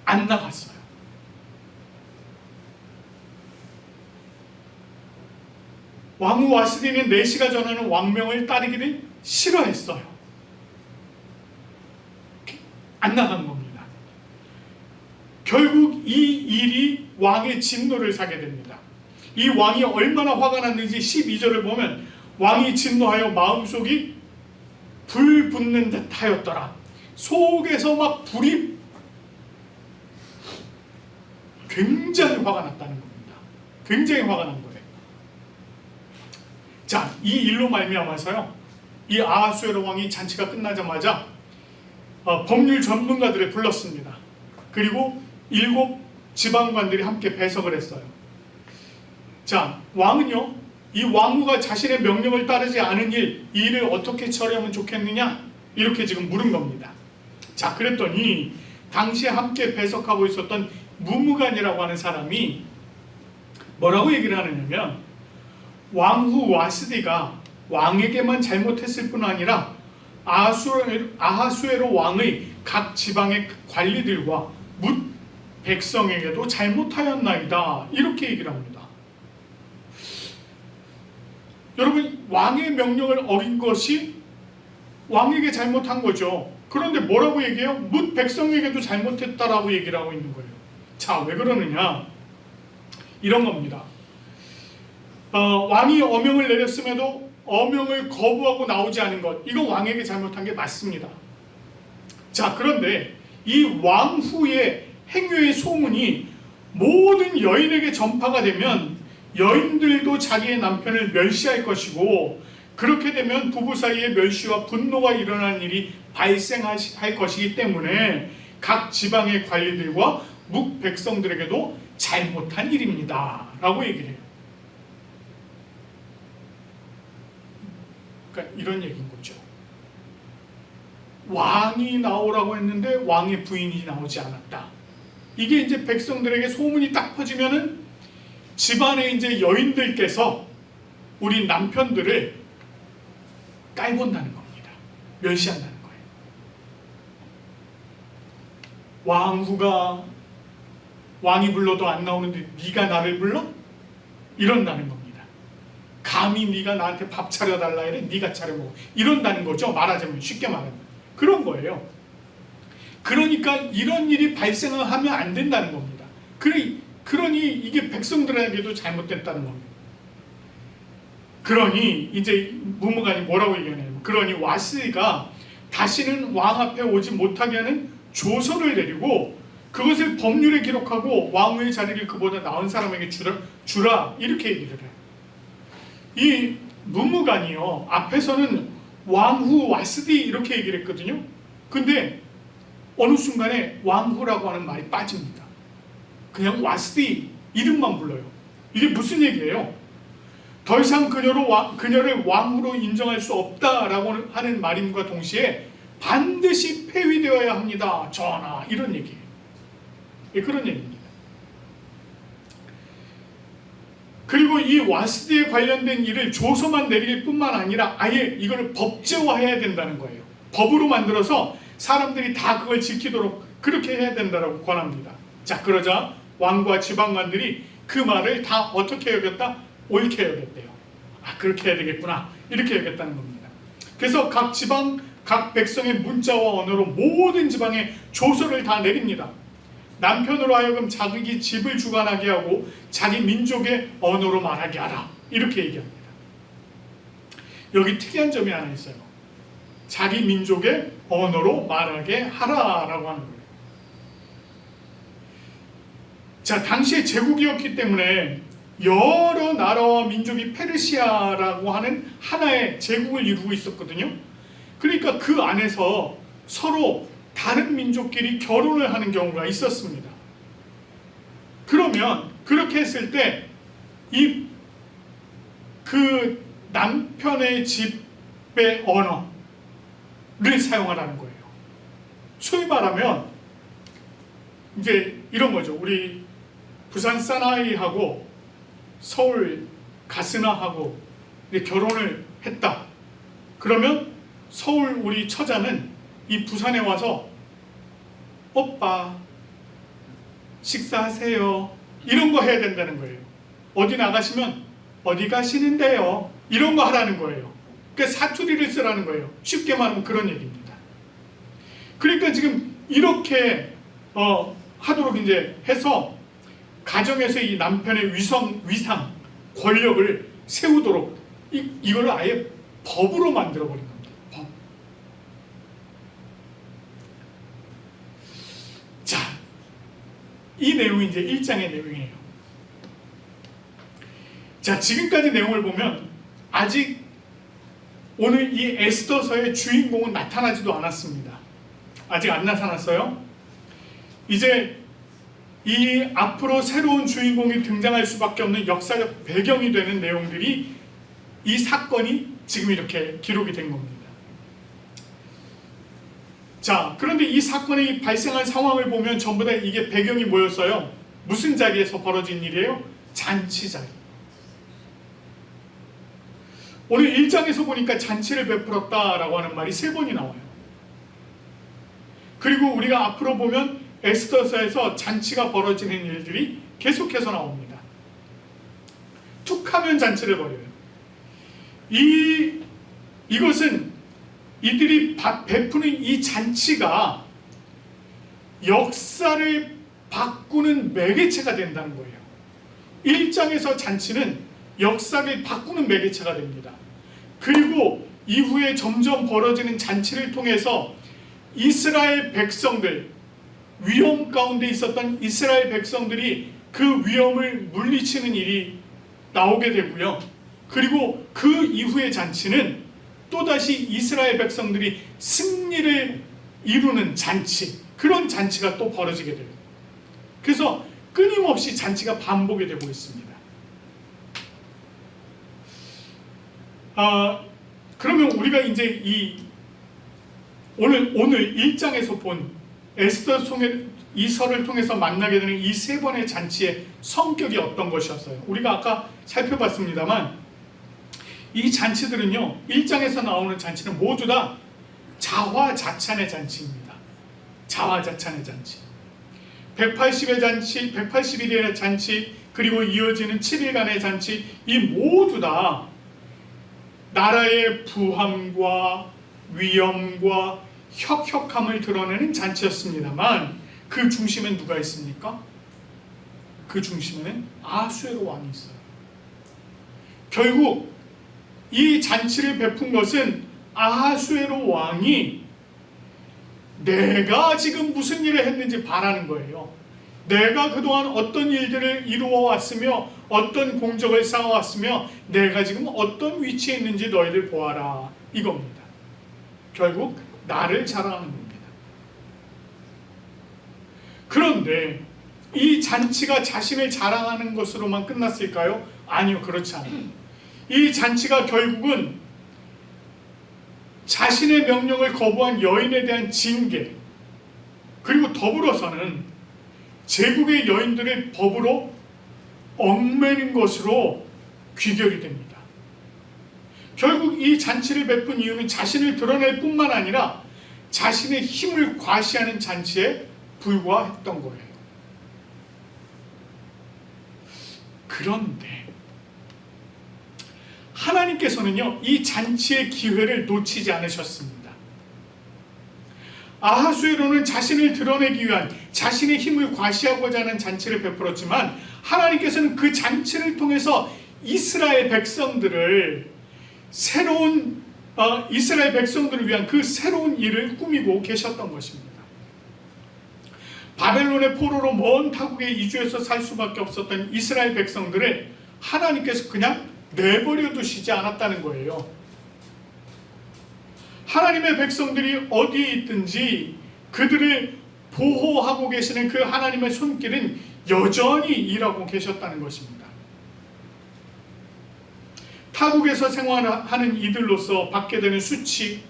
안 나갔어요. 왕후 와스디는 내시가 전하는 왕명을 따르기를 싫어했어요. 안 나간 겁니다. 결국 이 일이 왕의 진노를 사게 됩니다. 이 왕이 얼마나 화가 났는지 12절을 보면 왕이 진노하여 마음속이 불 붙는 듯 하였더라. 속에서 막 불이 굉장히 화가 났다는 겁니다. 굉장히 화가 난 거예요. 자, 이 일로 말미암아서요, 이 아하수에로 왕이 잔치가 끝나자마자 법률 전문가들을 불렀습니다. 그리고 7 지방관들이 함께 배석을 했어요. 자, 왕은요, 이 왕후가 자신의 명령을 따르지 않은 이 일을 어떻게 처리하면 좋겠느냐, 이렇게 지금 물은 겁니다. 자, 그랬더니 당시에 함께 배석하고 있었던 무무간이라고 하는 사람이 뭐라고 얘기를 하느냐면, 왕후 와스디가 왕에게만 잘못했을 뿐 아니라 아하수에로 왕의 각 지방의 관리들과 뭇 백성에게도 잘못하였나이다, 이렇게 얘기를 합니다. 여러분, 왕의 명령을 어긴 것이 왕에게 잘못한 거죠. 그런데 뭐라고 얘기해요? 뭇 백성에게도 잘못했다라고 얘기를 하고 있는 거예요. 자, 왜 그러느냐? 이런 겁니다. 왕이 어명을 내렸음에도 어명을 거부하고 나오지 않은 것, 이거 왕에게 잘못한 게 맞습니다. 자, 그런데 이 왕후의 행위의 소문이 모든 여인에게 전파가 되면 여인들도 자기의 남편을 멸시할 것이고, 그렇게 되면 부부 사이에 멸시와 분노가 일어나는 일이 발생할 것이기 때문에 각 지방의 관리들과 묵 백성들에게도 잘못한 일입니다 라고 얘기를 해요. 그러니까 이런 얘기인 거죠. 왕이 나오라고 했는데 왕의 부인이 나오지 않았다. 이게 이제 백성들에게 소문이 딱 퍼지면은 집안의 이제 여인들께서 우리 남편들을 깔본다는 겁니다. 멸시한다는 거예요. 왕후가 왕이 불러도 안 나오는데 네가 나를 불러? 이런다는 겁니다. 감히 네가 나한테 밥 차려달라 이래 네가 차려 먹어. 이런다는 거죠. 말하자면 쉽게 말하면 그런 거예요. 그러니까 이런 일이 발생을 하면 안 된다는 겁니다. 그러니 이게 백성들에게도 잘못됐다는 겁니다. 그러니 이제 문무관이 뭐라고 얘기하냐면 그러니 와스디가 다시는 왕 앞에 오지 못하게 하는 조서를 내리고 그것을 법률에 기록하고 왕후의 자리를 그보다 나은 사람에게 주라 이렇게 얘기를 해요. 이 문무관이요 앞에서는 왕후 와스디 이렇게 얘기를 했거든요. 근데 어느 순간에 왕후라고 하는 말이 빠집니다. 그냥 와스디 이름만 불러요. 이게 무슨 얘기예요? 더 이상 그녀를 왕후로 인정할 수 없다라고 하는 말임과 동시에 반드시 폐위되어야 합니다. 전하 이런 얘기예요. 예, 그런 얘기입니다. 그리고 이 와스디에 관련된 일을 조서만 내릴 뿐만 아니라 아예 이걸 법제화해야 된다는 거예요. 법으로 만들어서 사람들이 다 그걸 지키도록 그렇게 해야 된다고 권합니다. 자 그러자 왕과 지방관들이 그 말을 다 어떻게 여겼다? 옳게 여겼대요. 아 그렇게 해야 되겠구나 이렇게 여겼다는 겁니다. 그래서 각 지방 각 백성의 문자와 언어로 모든 지방에 조서를 다 내립니다. 남편으로 하여금 자기 집을 주관하게 하고 자기 민족의 언어로 말하게 하라 이렇게 얘기합니다. 여기 특이한 점이 하나 있어요. 자기 민족의 언어로 말하게 하라라고 하는 거예요. 자 당시에 제국이었기 때문에 여러 나라와 민족이 페르시아라고 하는 하나의 제국을 이루고 있었거든요. 그러니까 그 안에서 서로 다른 민족끼리 결혼을 하는 경우가 있었습니다. 그러면 그렇게 했을 때 그 남편의 집의 언어를 사용하라는 거예요. 소위 말하면 이제 이런 거죠. 우리 부산 사나이하고 서울 가스나하고 결혼을 했다. 그러면 서울 우리 처자는 이 부산에 와서 오빠 식사하세요 이런 거 해야 된다는 거예요. 어디 나가시면 어디 가시는데요 이런 거 하라는 거예요. 그러니까 사투리를 쓰라는 거예요. 쉽게 말하면 그런 얘기입니다. 그러니까 지금 이렇게 하도록 이제 해서 가정에서 이 남편의 위상, 권력을 세우도록 이걸 아예 법으로 만들어버린 겁니다. 법. 자, 이 내용이 이제 1장의 내용이에요. 자, 지금까지 내용을 보면 아직 오늘 이 에스더서의 주인공은 나타나지도 않았습니다. 아직 안 나타났어요. 이제 이 앞으로 새로운 주인공이 등장할 수밖에 없는 역사적 배경이 되는 내용들이 이 사건이 지금 이렇게 기록이 된 겁니다. 자, 그런데 이 사건이 발생한 상황을 보면 전부 다 이게 배경이 뭐였어요? 무슨 자리에서 벌어진 일이에요? 잔치 자리. 오늘 1장에서 보니까 잔치를 베풀었다라고 하는 말이 3번이 나와요. 그리고 우리가 앞으로 보면 에스더서에서 잔치가 벌어지는 일들이 계속해서 나옵니다. 툭하면 잔치를 벌여요. 이것은 이들이 베푸는 이 잔치가 역사를 바꾸는 매개체가 된다는 거예요. 1장에서 잔치는 역사를 바꾸는 매개체가 됩니다. 그리고 이후에 점점 벌어지는 잔치를 통해서 이스라엘 백성들, 위험 가운데 있었던 이스라엘 백성들이 그 위험을 물리치는 일이 나오게 되고요. 그리고 그 이후의 잔치는 또다시 이스라엘 백성들이 승리를 이루는 잔치, 그런 잔치가 또 벌어지게 돼요. 그래서 끊임없이 잔치가 반복이 되고 있습니다. 그러면 우리가 이제 오늘 1장에서 본 이 설을 통해서 만나게 되는 이 세 번의 잔치의 성격이 어떤 것이었어요? 우리가 아까 살펴봤습니다만 이 잔치들은요, 1장에서 나오는 잔치는 모두 다 자화자찬의 잔치입니다. 자화자찬의 잔치. 180의 잔치, 180일의 잔치, 그리고 이어지는 7일간의 잔치, 이 모두 다 나라의 부함과 위엄과 혁혁함을 드러내는 잔치였습니다만 그 중심엔 누가 있습니까? 그 중심에는 아하수에로 왕이 있어요. 결국 이 잔치를 베푼 것은 아하수에로 왕이 내가 지금 무슨 일을 했는지 바라는 거예요. 내가 그동안 어떤 일들을 이루어 왔으며 어떤 공적을 쌓아왔으며 내가 지금 어떤 위치에 있는지 너희들 보아라, 이겁니다. 결국 나를 자랑하는 겁니다. 그런데 이 잔치가 자신을 자랑하는 것으로만 끝났을까요? 아니요, 그렇지 않아요. 이 잔치가 결국은 자신의 명령을 거부한 여인에 대한 징계, 그리고 더불어서는 제국의 여인들을 법으로 얽매는 것으로 귀결이 됩니다. 결국 이 잔치를 베푼 이유는 자신을 드러낼 뿐만 아니라 자신의 힘을 과시하는 잔치에 불과했던 거예요. 그런데 하나님께서는요, 이 잔치의 기회를 놓치지 않으셨습니다. 아하수에로는 자신을 드러내기 위한 자신의 힘을 과시하고자 하는 잔치를 베풀었지만 하나님께서는 그 잔치를 통해서 이스라엘 백성들을 이스라엘 백성들을 위한 그 새로운 일을 꾸미고 계셨던 것입니다. 바벨론의 포로로 먼 타국에 이주해서 살 수밖에 없었던 이스라엘 백성들을 하나님께서 그냥 내버려 두시지 않았다는 거예요. 하나님의 백성들이 어디에 있든지 그들을 보호하고 계시는 그 하나님의 손길은 여전히 일하고 계셨다는 것입니다. 타국에서 생활하는 이들로서 받게 되는 수치,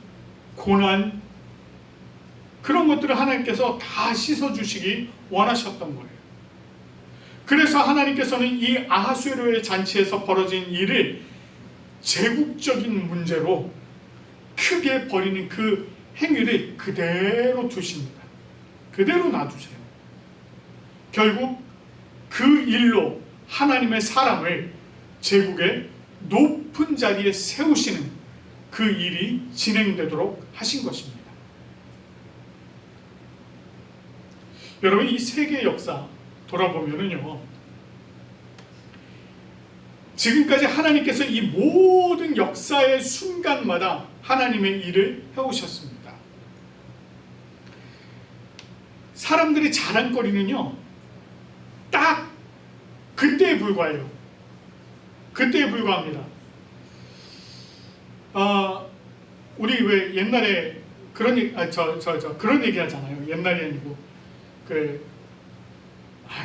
고난, 그런 것들을 하나님께서 다 씻어주시기 원하셨던 거예요. 그래서 하나님께서는 이 아하수에로의 잔치에서 벌어진 일을 제국적인 문제로 크게 벌이는 그 행위를 그대로 두십니다. 그대로 놔두세요. 결국 그 일로 하나님의 사람을 제국의 높은 자리에 세우시는 그 일이 진행되도록 하신 것입니다. 여러분, 이 세계 역사 돌아보면은요, 지금까지 하나님께서 이 모든 역사의 순간마다 하나님의 일을 해오셨습니다. 사람들의 자랑거리는요, 딱 그때에 불과해요. 그때에 불과합니다. 우리 왜 옛날에 그런 그런 얘기 하잖아요. 옛날이 아니고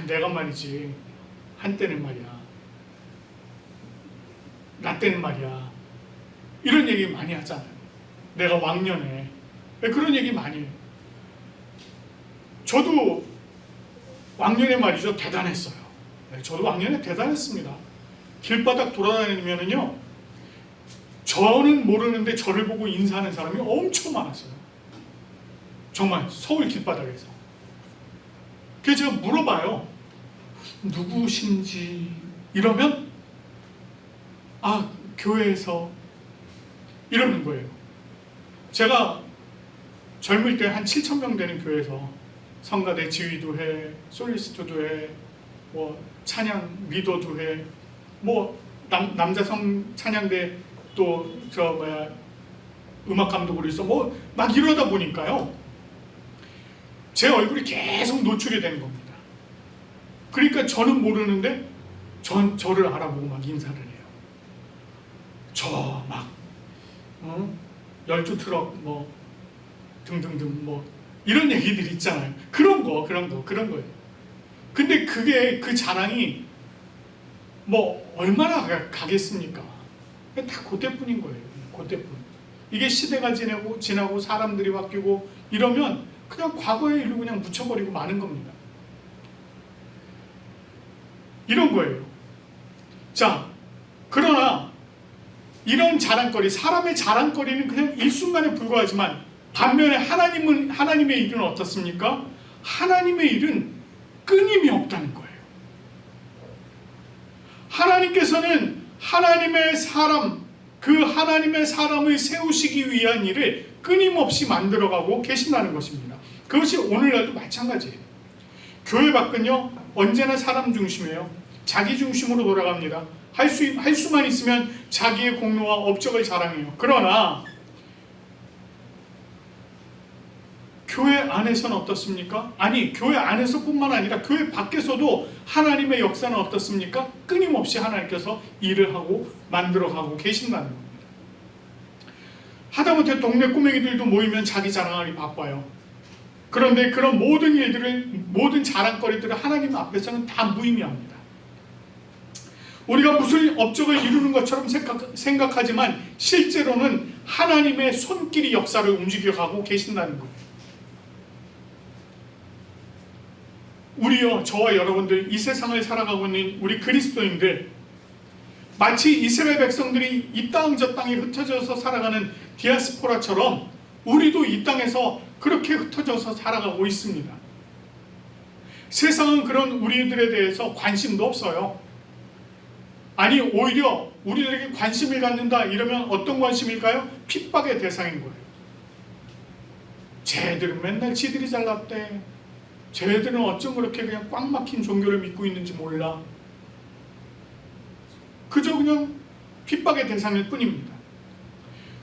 내가 말이지, 한때는 말이야, 나 때는 말이야, 이런 얘기 많이 하잖아요. 내가 왕년에 그런 얘기 많이 해요. 저도 왕년에 말이죠, 대단했어요. 저도 왕년에 대단했습니다. 길바닥 돌아다니면은요, 저는 모르는데 저를 보고 인사하는 사람이 엄청 많았어요. 정말 서울 길바닥에서. 그래서 제가 물어봐요. 누구신지. 이러면 교회에서, 이러는 거예요. 제가 젊을 때 한 7,000명 되는 교회에서 성가대 지휘도 해, 솔리스트도 해, 뭐 찬양 리더도 해, 뭐 남자성 찬양대 또 음악 감독으로 있어, 뭐 막 이러다 보니까요, 제 얼굴이 계속 노출이 되는 겁니다. 그러니까 저는 모르는데 저를 알아보고 막 인사를 해요. 저 막 12트럭 뭐 등등등 뭐 이런 얘기들 있잖아요. 그런 거예요. 근데 그게, 그 자랑이 뭐 얼마나 가겠습니까? 다 그때뿐인 거예요. 그때뿐. 이게 시대가 지나고 사람들이 바뀌고 이러면 그냥 과거의 일로 그냥 묻혀버리고 마는 겁니다. 이런 거예요. 자, 그러나 이런 자랑거리, 사람의 자랑거리는 그냥 일순간에 불과하지만 반면에 하나님의 일은 어떻습니까? 하나님의 일은 끊임이 없다는 거예요. 하나님께서는 하나님의 사람, 그 하나님의 사람을 세우시기 위한 일을 끊임없이 만들어가고 계신다는 것입니다. 그것이 오늘날도 마찬가지예요. 교회 밖은요 언제나 사람 중심이에요. 자기 중심으로 돌아갑니다. 할 수만 있으면 자기의 공로와 업적을 자랑해요. 그러나 교회 안에서는 어떻습니까? 아니, 교회 안에서뿐만 아니라 교회 밖에서도 하나님의 역사는 어떻습니까? 끊임없이 하나님께서 일을 하고 만들어가고 계신다는 겁니다. 하다못해 동네 꼬맹이들도 모이면 자기 자랑하기 바빠요. 그런데 그런 모든 일들을, 모든 자랑거리들을 하나님 앞에서는 다 무의미합니다. 우리가 무슨 업적을 이루는 것처럼 생각하지만 실제로는 하나님의 손길이 역사를 움직여가고 계신다는 거예요. 우리요, 저와 여러분들, 이 세상을 살아가고 있는 우리 그리스도인들, 마치 이스라엘 백성들이 이 땅 저 땅에 흩어져서 살아가는 디아스포라처럼 우리도 이 땅에서 그렇게 흩어져서 살아가고 있습니다. 세상은 그런 우리들에 대해서 관심도 없어요. 아니, 오히려 우리들에게 관심을 갖는다 이러면 어떤 관심일까요? 핍박의 대상인 거예요. 쟤들은 맨날 지들이 잘났대. 쟤들은 어쩜 그렇게 그냥 꽉 막힌 종교를 믿고 있는지 몰라. 그저 그냥 핍박의 대상일 뿐입니다.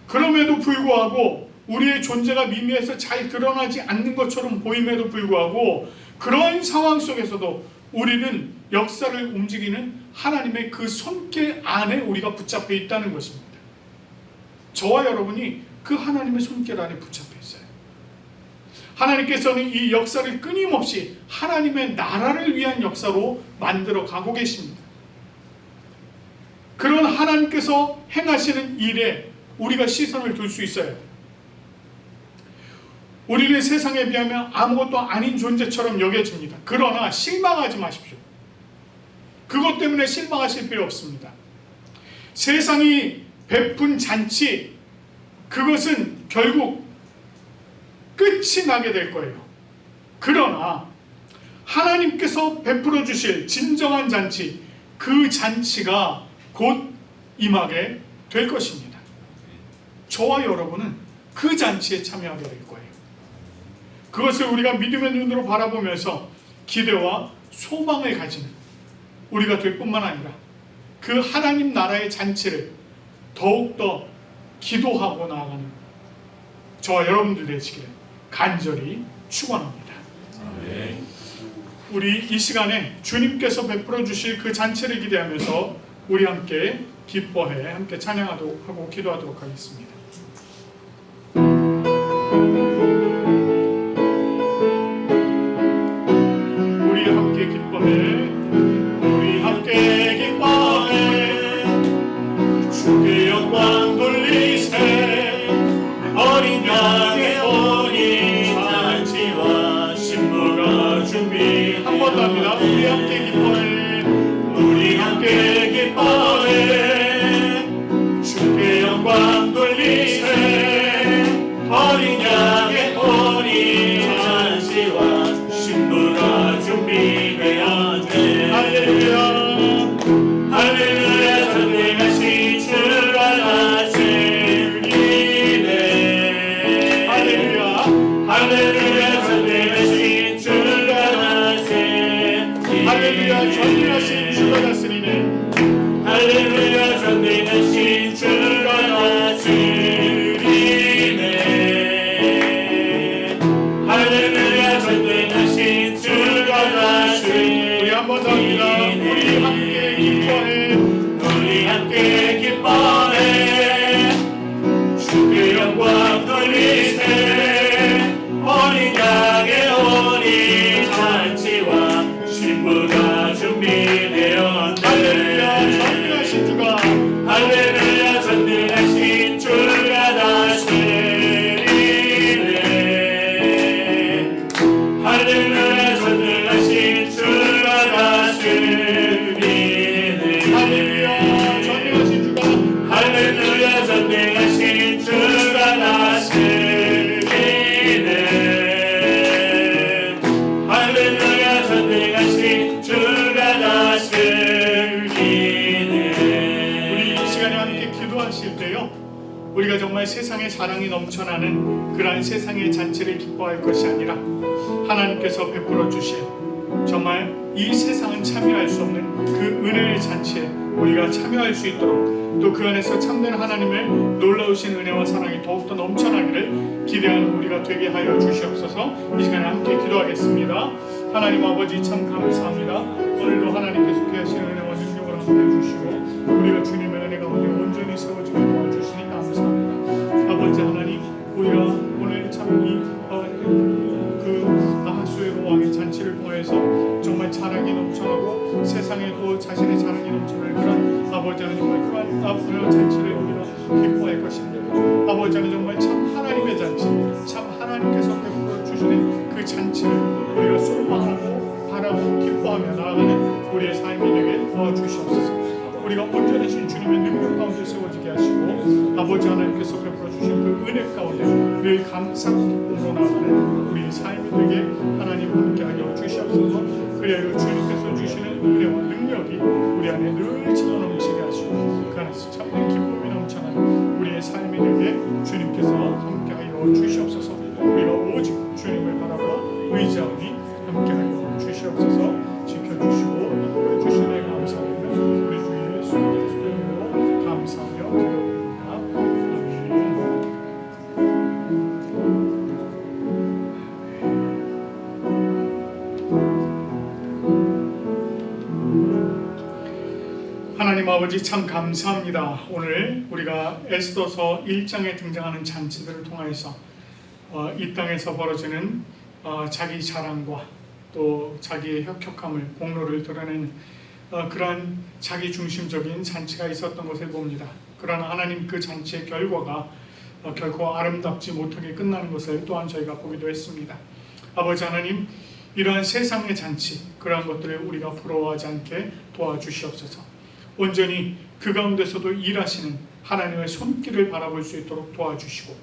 그럼에도 불구하고 우리의 존재가 미미해서 잘 드러나지 않는 것처럼 보임에도 불구하고 그런 상황 속에서도 우리는 역사를 움직이는 하나님의 그 손길 안에 우리가 붙잡혀 있다는 것입니다. 저와 여러분이 그 하나님의 손길 안에 붙잡혀 있어요. 하나님께서는 이 역사를 끊임없이 하나님의 나라를 위한 역사로 만들어 가고 계십니다. 그런 하나님께서 행하시는 일에 우리가 시선을 둘 수 있어요. 우리는 세상에 비하면 아무것도 아닌 존재처럼 여겨집니다. 그러나 실망하지 마십시오. 그것 때문에 실망하실 필요 없습니다. 세상이 베푼 잔치, 그것은 결국 끝이 나게 될 거예요. 그러나 하나님께서 베풀어 주실 진정한 잔치, 그 잔치가 곧 임하게 될 것입니다. 저와 여러분은 그 잔치에 참여하게 될 거예요. 그것을 우리가 믿음의 눈으로 바라보면서 기대와 소망을 가지는 우리가 될 뿐만 아니라 그 하나님 나라의 잔치를 더욱더 기도하고 나아가는 저와 여러분들 되시기를 간절히 축원합니다. 우리 이 시간에 주님께서 베풀어 주실 그 잔치를 기대하면서 우리 함께 기뻐해 함께 찬양하도록 하고 기도하도록 하겠습니다. 우리 함께 기뻐해, 우리 함께 기뻐해, 주께 영광 돌리세. 어린 양의 어린 잔치와 신부가 준비. 한 번 더 합니다. 우리 함께 기뻐해, 우리 함께 기뻐해, 주께 영광 돌리세. 어린 양의 어린 잔치와 신부가 준비되었네. 할렐루야, 할렐루야. 전능하신 주가 다스리네. 할렐루야, 할렐루야. 전능하신 주가 다스리네. 할렐루야, 전능하신 주가 다스리네. 할렐루야, 전능하신 주가 다스리네. 할렐루야, 전능하신 주가 다스리네. 우리 한 번 더 합니다. 우리 함께 기뻐해, 우리 함께 기뻐해, 주께 영광 돌리세. 어린 양의 어린 잔치와 신부가 준비되었네. 할렐루야, 전능하신 주가, 할렐루야, 전능하신 주가 다스리네. 우리가 정말 세상의 자랑이 넘쳐나는 그러한 세상의 잔치를 기뻐할 것이 아니라 하나님께서 베풀어 주실 정말 이 세상은 참여할 수 없는 그 은혜의 잔치에 우리가 참여할 수 있도록 또 그 안에서 참된 하나님의 놀라우신 은혜와 사랑이 더욱더 넘쳐나기를 기대하는 우리가 되게 하여 주시옵소서. 이 시간에 함께 기도하겠습니다. 하나님 아버지 참 감사합니다. 오늘도 하나님께서 계시는 은혜와 능력을 함께 해주시고 우리가 주님의 은혜 가운데 온전히 세워지게 도와주시니 감사합니다. 아버지 하나님, 우리가 오늘 참 그 아하수에로 왕의 잔치를 통해서 정말 자랑이 넘쳐나고 세상에도 자신의 자랑이 넘쳐날 그런 아버지 하나님 정말 그런 아프의 잔치를 우리가 기뻐할 것인데, 아버지 하나님 정말 참 하나님의 잔치, 참 하나님께서 베풀어 주시는 그 잔치를 우리가 소망하고 바라고 기뻐하며 나아가는 우리의 삶이 되게 도와주시옵소서. 우리가 온전하신 주님의 능력 가운데 세워지게 하시고 아버지 하나님께서 베풀어 주신 그 은혜 가운데 늘 감사함으로 나아가는 우리의 삶이 되게 하나님 함께하여 주시옵소서. 그리하여 주님께서 주시는 은혜와 능력이 우리 안에 늘 차고 넘치게 하시고 그 안에서 참된 기쁨이 넘쳐나는 우리의 삶이 되게 주님께서 함께하여 주시옵소서. 우리가 오직 주님을 바라고 의지하니 함께하여 주시옵소서. 지켜주시고 주시네 감사합니다. 우리 주 예수 그리스도의 이름으로 감사하며 기도드립니다. 아멘. 하나님 아버지 참 감사합니다. 오늘 우리가 에스더서 1장에 등장하는 잔치들을 통해서 이 땅에서 벌어지는 자기 자랑과 또 자기의 혁혁함을 공로를 드러내는 그러한 자기 중심적인 잔치가 있었던 것을 봅니다. 그러나 하나님 그 잔치의 결과가 결코 아름답지 못하게 끝나는 것을 또한 저희가 보기도 했습니다. 아버지 하나님, 이러한 세상의 잔치, 그러한 것들을 우리가 부러워하지 않게 도와주시옵소서. 온전히 그 가운데서도 일하시는 하나님의 손길을 바라볼 수 있도록 도와주시고,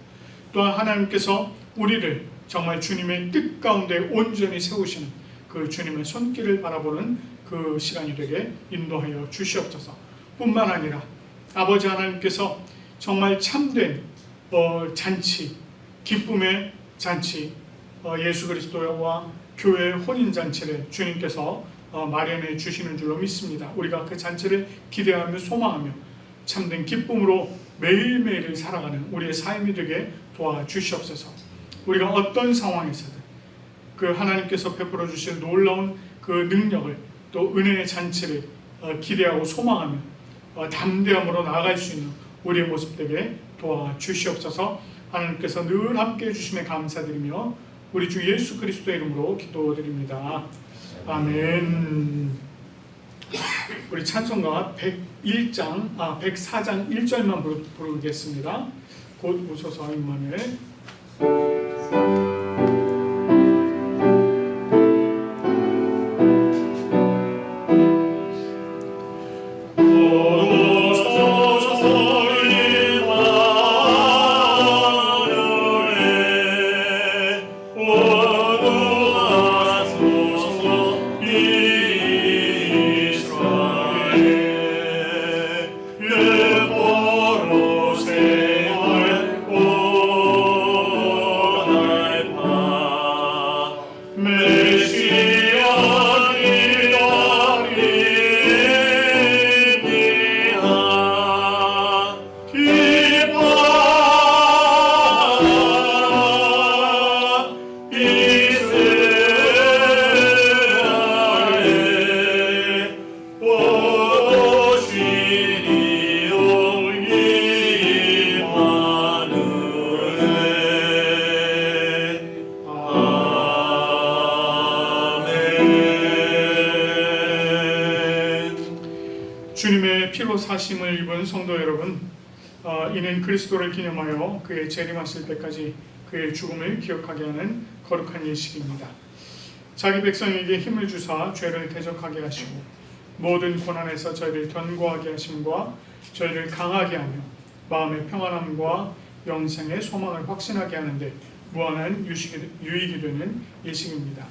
또한 하나님께서 우리를 정말 주님의 뜻 가운데 온전히 세우시는 그 주님의 손길을 바라보는 그 시간이 되게 인도하여 주시옵소서. 뿐만 아니라 아버지 하나님께서 정말 참된 잔치, 기쁨의 잔치, 예수 그리스도와 교회의 혼인잔치를 주님께서 마련해 주시는 줄로 믿습니다. 우리가 그 잔치를 기대하며 소망하며 참된 기쁨으로 매일매일을 살아가는 우리의 삶이 되게 도와주시옵소서. 우리가 어떤 상황에서든 그 하나님께서 베풀어 주실 놀라운 그 능력을 또 은혜의 잔치를 기대하고 소망하며 담대함으로 나아갈 수 있는 우리의 모습 되게 도와주시옵소서. 하나님께서 늘 함께해 주심에 감사드리며 우리 주 예수 그리스도의 이름으로 기도드립니다. 아멘. 우리 찬송가 104장 1절만 부르겠습니다. 곧 오소서 임마누엘. 주님의 피로 사심을 입은 성도 여러분, 이는 그리스도를 기념하여 그의 재림하실 때까지 그의 죽음을 기억하게 하는 거룩한 예식입니다. 자기 백성에게 힘을 주사 죄를 대적하게 하시고 모든 고난에서 저희를 견고하게 하심과 저희를 강하게 하며 마음의 평안함과 영생의 소망을 확신하게 하는데 무한한 유익이 되는 예식입니다.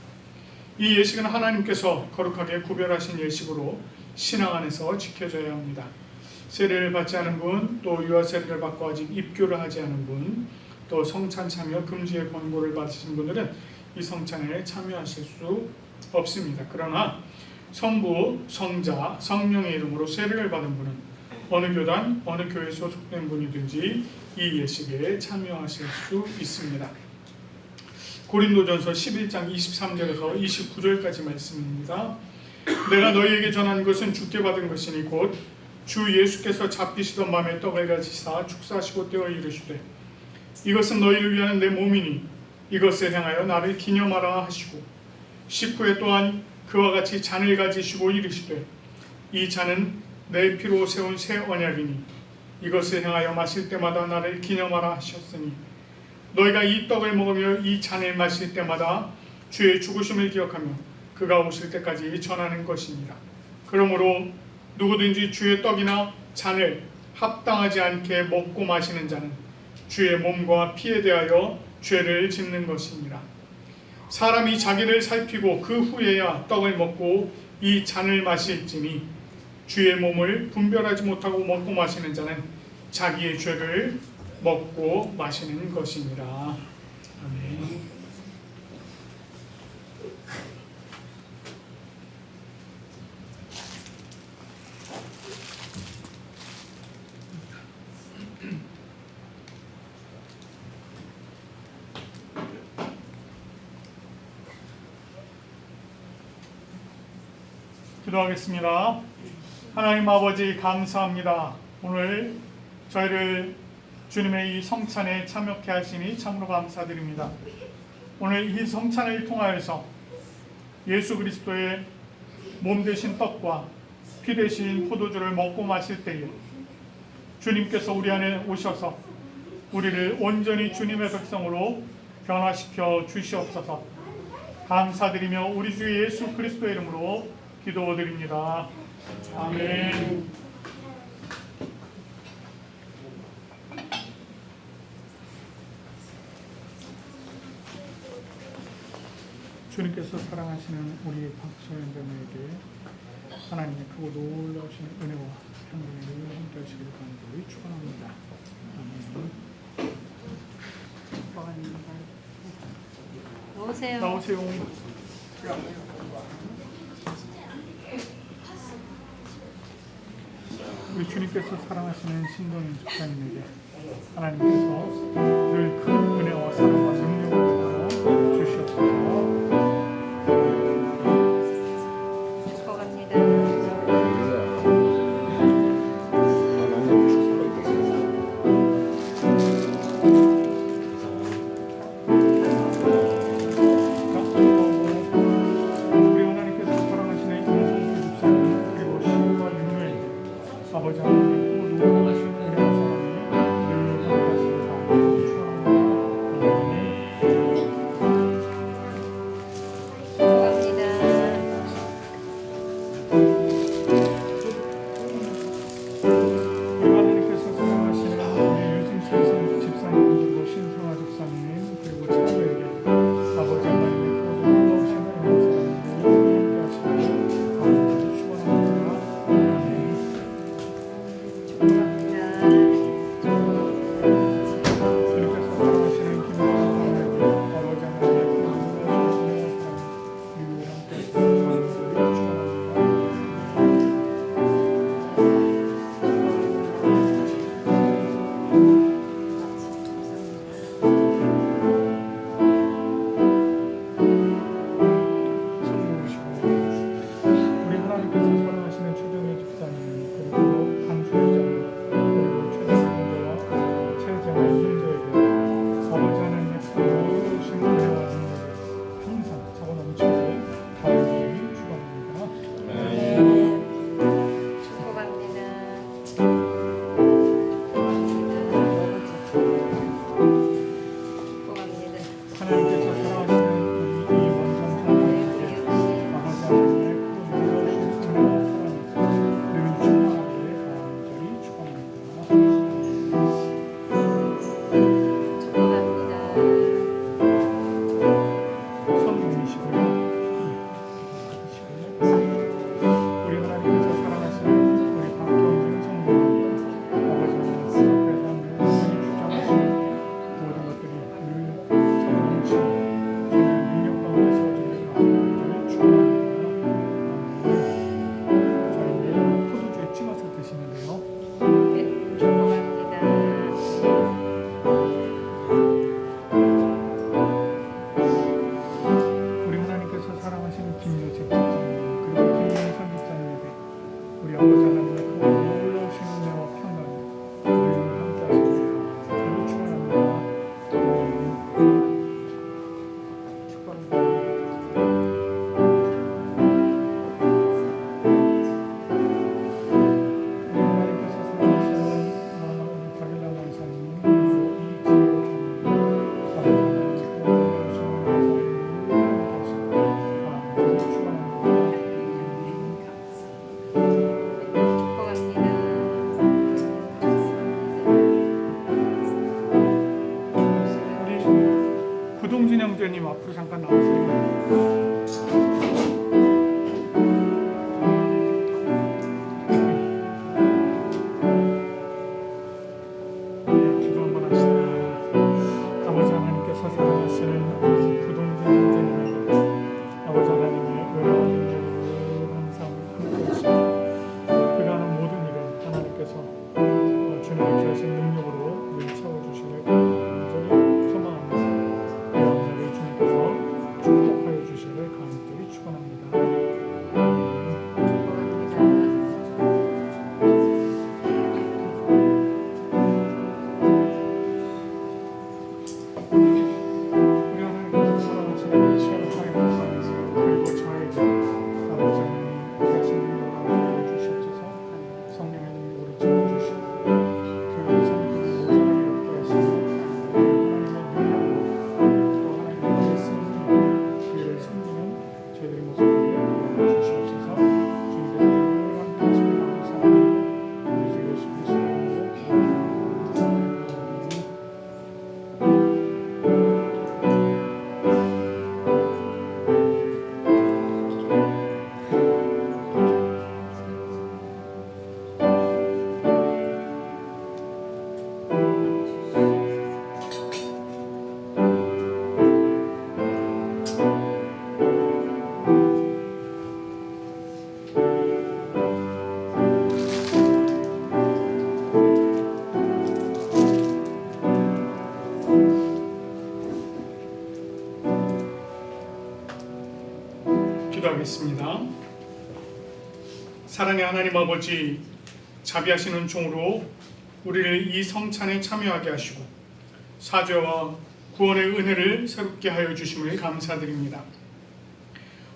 이 예식은 하나님께서 거룩하게 구별하신 예식으로 신앙 안에서 지켜져야 합니다. 세례를 받지 않은 분, 또 유아 세례를 받고 아직 입교를 하지 않은 분, 또 성찬 참여 금지의 권고를 받으신 분들은 이 성찬에 참여하실 수 없습니다. 그러나 성부, 성자, 성령의 이름으로 세례를 받은 분은 어느 교단, 어느 교회에 소속된 분이든지 이 예식에 참여하실 수 있습니다. 고린도전서 11장 23절에서 29절까지 말씀입니다. 내가 너희에게 전한 것은 주께 받은 것이니 곧 주 예수께서 잡히시던 밤에 떡을 가지사 축사하시고 떼어 이르시되 이것은 너희를 위하는 내 몸이니 이것을 향하여 나를 기념하라 하시고 식후에 또한 그와 같이 잔을 가지시고 이르시되 이 잔은 내 피로 세운 새 언약이니 이것을 향하여 마실 때마다 나를 기념하라 하셨으니 너희가 이 떡을 먹으며 이 잔을 마실 때마다 주의 죽으심을 기억하며 그가 오실 때까지 전하는 것이니라. 그러므로 누구든지 주의 떡이나 잔을 합당하지 않게 먹고 마시는 자는 주의 몸과 피에 대하여 죄를 짓는 것이니라. 사람이 자기를 살피고 그 후에야 떡을 먹고 이 잔을 마실지니 주의 몸을 분별하지 못하고 먹고 마시는 자는 자기의 죄를 먹고 마시는 것이니라. 아멘. 기도하겠습니다. 하나님 아버지 감사합니다. 오늘 저희를 주님의 이 성찬에 참여케 하시니 참으로 감사드립니다. 오늘 이 성찬을 통하여서 예수 그리스도의 몸 되신 떡과 피 되신 포도주를 먹고 마실 때에 주님께서 우리 안에 오셔서 우리를 온전히 주님의 백성으로 변화시켜 주시옵소서. 감사드리며 우리 주 예수 그리스도의 이름으로 기도드립니다. 아멘. 주님께서 사랑하시는 우리 박소연 자매에게 하나님의 크고 놀라우신 은혜와 평강을 함께 하시기를 간절히 축원합니다. 아멘. 나오세요. 우리 주님께서 사랑하시는 신동인 집사님에게 하나님께서 늘 큰 은혜와 사랑과 능력을 주시옵소서. 아버지 하나님, 아버지 하나님의 그 놀라우신 은혜와 평강 우리를 함께 하소서. 저를 축원합니다. 축원합니다. 하나님께서 사랑하시는 우리 박일남 원사님 그리고 이 지혜를 구동진 형제님 앞으로 잠깐 나오세요. 기도 한번 합시다. 아버지 하나님께서 사랑하시는 구동진 형제님에게 아버지 하나님의 은혜와 능력을 항상 함께 하시고 그가 하는 모든 일을 하나님께서 주님의 귀하신 능력으로 늘 채워주시길 간절히 소망합니다. 이 언약을 주님께서 축복하여 주시기를 간절히 축원합니다. 우리 하나님께서 사랑하시는 시간을 사용하시면서 그리고 저에게 아버지 하나님 귀하신 능력을 주시옵소서. 성령의 능력으로 채워주시고 그 성령의 모자람이 없게 하시고 하나님의 능력으로 또 하나님의 말씀으로 그를 섬기는 저희들의 모습을 주시옵소서. 주님께서 늘 함께 하시는 감사합니다. 우리 주 예수 그리스도의 이름으로 기도합니다. 기도하겠습니다. 사랑의 하나님 아버지, 자비하시는 종으로 우리를 이 성찬에 참여하게 하시고 사죄와 구원의 은혜를 새롭게 하여 주심을 감사드립니다.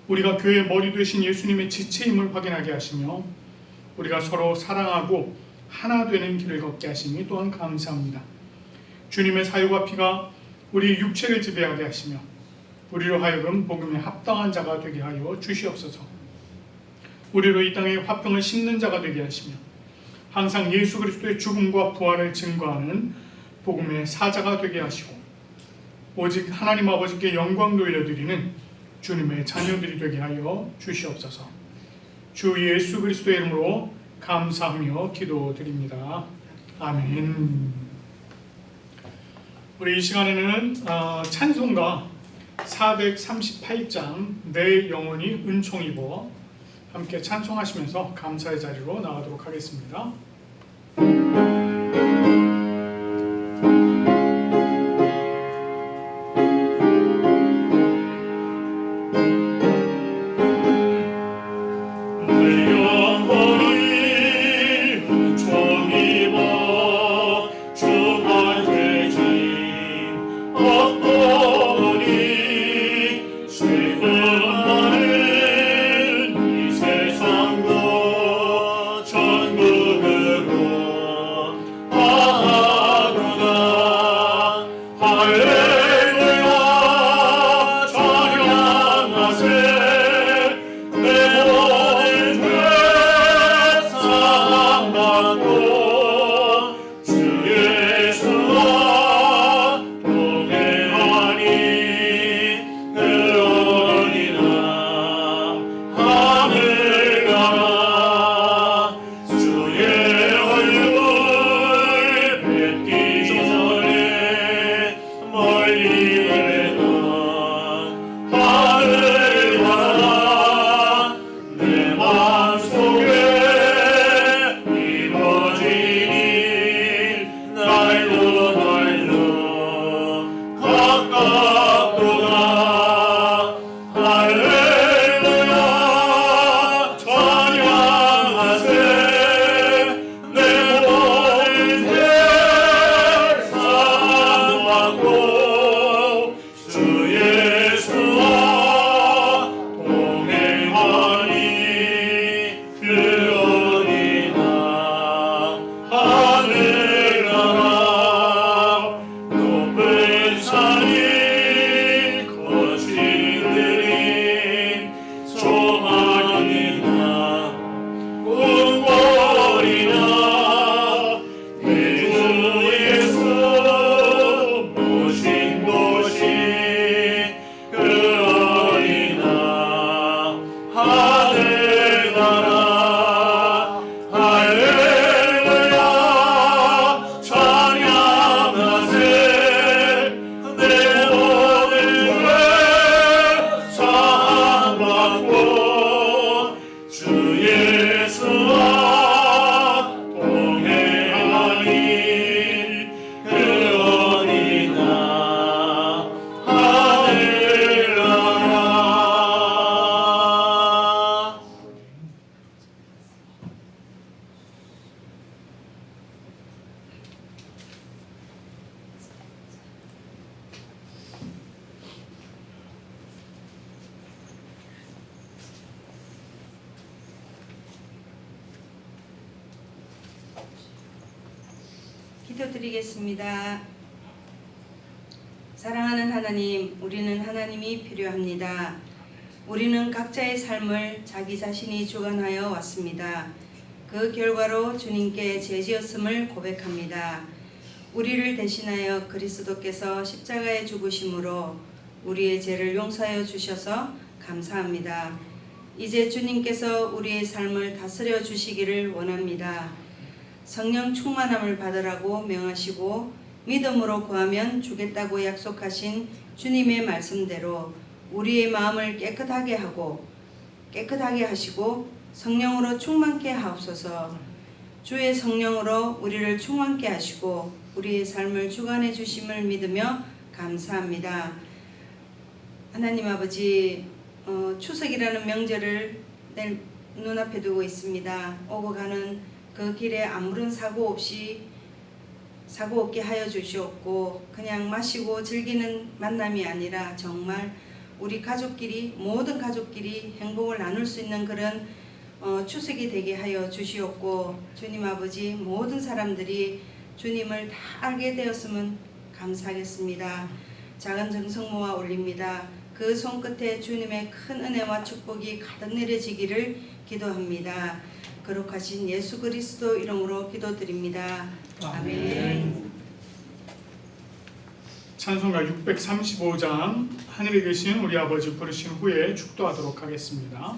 우리가 교회의 머리 되신 예수님의 지체임을 확인하게 하시며 우리가 서로 사랑하고 하나 되는 길을 걷게 하시니 또한 감사합니다. 주님의 사유와 피가 우리 육체를 지배하게 하시며 우리로 하여금 복음에 합당한 자가 되게 하여 주시옵소서. 우리로 이 땅에 화평을 심는 자가 되게 하시며 항상 예수 그리스도의 죽음과 부활을 증거하는 복음의 사자가 되게 하시고 오직 하나님 아버지께 영광 돌려드리는 주님의 자녀들이 되게 하여 주시옵소서. 주 예수 그리스도의 이름으로 감사하며 기도드립니다. 아멘. 우리 이 시간에는 찬송가 438장 내 영혼이 은총 입어 함께 찬송하시면서 감사의 자리로 나가도록 하겠습니다. 천국을 기도드리겠습니다. 사랑하는 하나님, 우리는 하나님이 필요합니다. 우리는 각자의 삶을 자기 자신이 주관하여 왔습니다. 그 결과로 주님께 죄지었음을 고백합니다. 우리를 대신하여 그리스도께서 십자가에 죽으심으로 우리의 죄를 용서하여 주셔서 감사합니다. 이제 주님께서 우리의 삶을 다스려 주시기를 원합니다. 성령 충만함을 받으라고 명하시고 믿음으로 구하면 주겠다고 약속하신 주님의 말씀대로 우리의 마음을 깨끗하게 하시고 성령으로 충만케 하옵소서. 주의 성령으로 우리를 충만케 하시고 우리의 삶을 주관해 주심을 믿으며 감사합니다. 하나님 아버지, 추석이라는 명절을 내 눈앞에 두고 있습니다. 오고 가는 그 길에 아무런 사고 없게 하여 주시옵고 그냥 마시고 즐기는 만남이 아니라 정말 우리 모든 가족끼리 행복을 나눌 수 있는 그런 추석이 되게 하여 주시옵고, 주님 아버지, 모든 사람들이 주님을 다 알게 되었으면 감사하겠습니다. 작은 정성모아 올립니다. 그 손끝에 주님의 큰 은혜와 축복이 가득 내려지기를 기도합니다. 거룩하신 예수 그리스도 이름으로 기도드립니다. 아멘. 찬송가 635장 하늘에 계신 우리 아버지 부르신 후에 축도하도록 하겠습니다.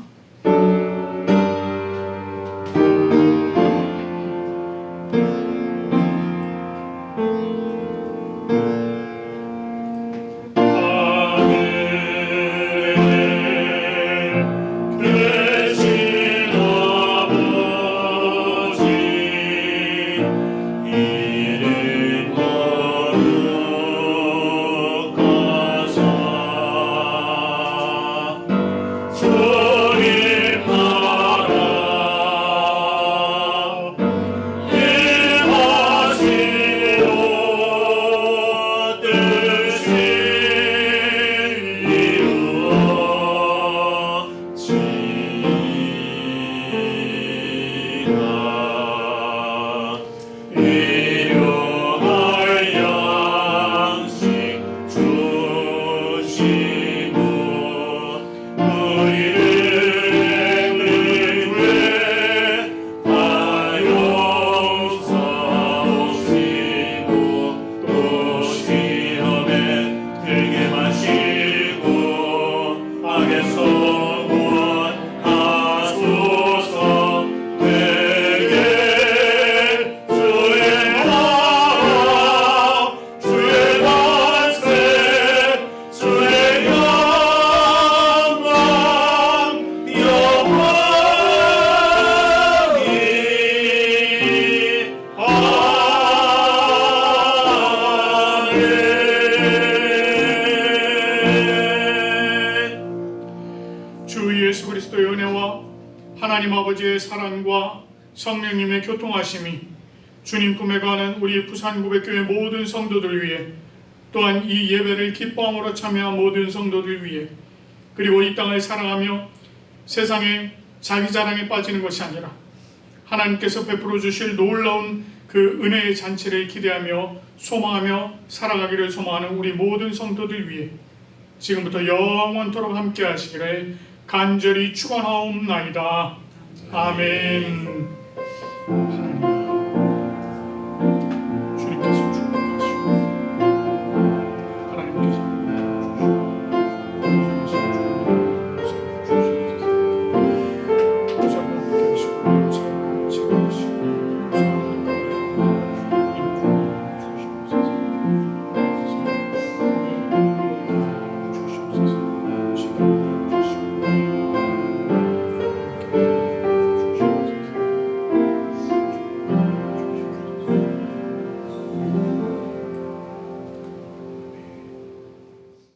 하나님 아버지의 사랑과 성령님의 교통하심이 주님 품에 가는 우리 부산구백교회 모든 성도들 위해, 또한 이 예배를 기뻐함으로 참여한 모든 성도들 위해, 그리고 이 땅을 사랑하며 세상에 자기 자랑에 빠지는 것이 아니라 하나님께서 베풀어 주실 놀라운 그 은혜의 잔치를 기대하며 소망하며 살아가기를 소망하는 우리 모든 성도들 위해 지금부터 영원토록 함께 하시기를 간절히 축원하옵나이다. 아멘.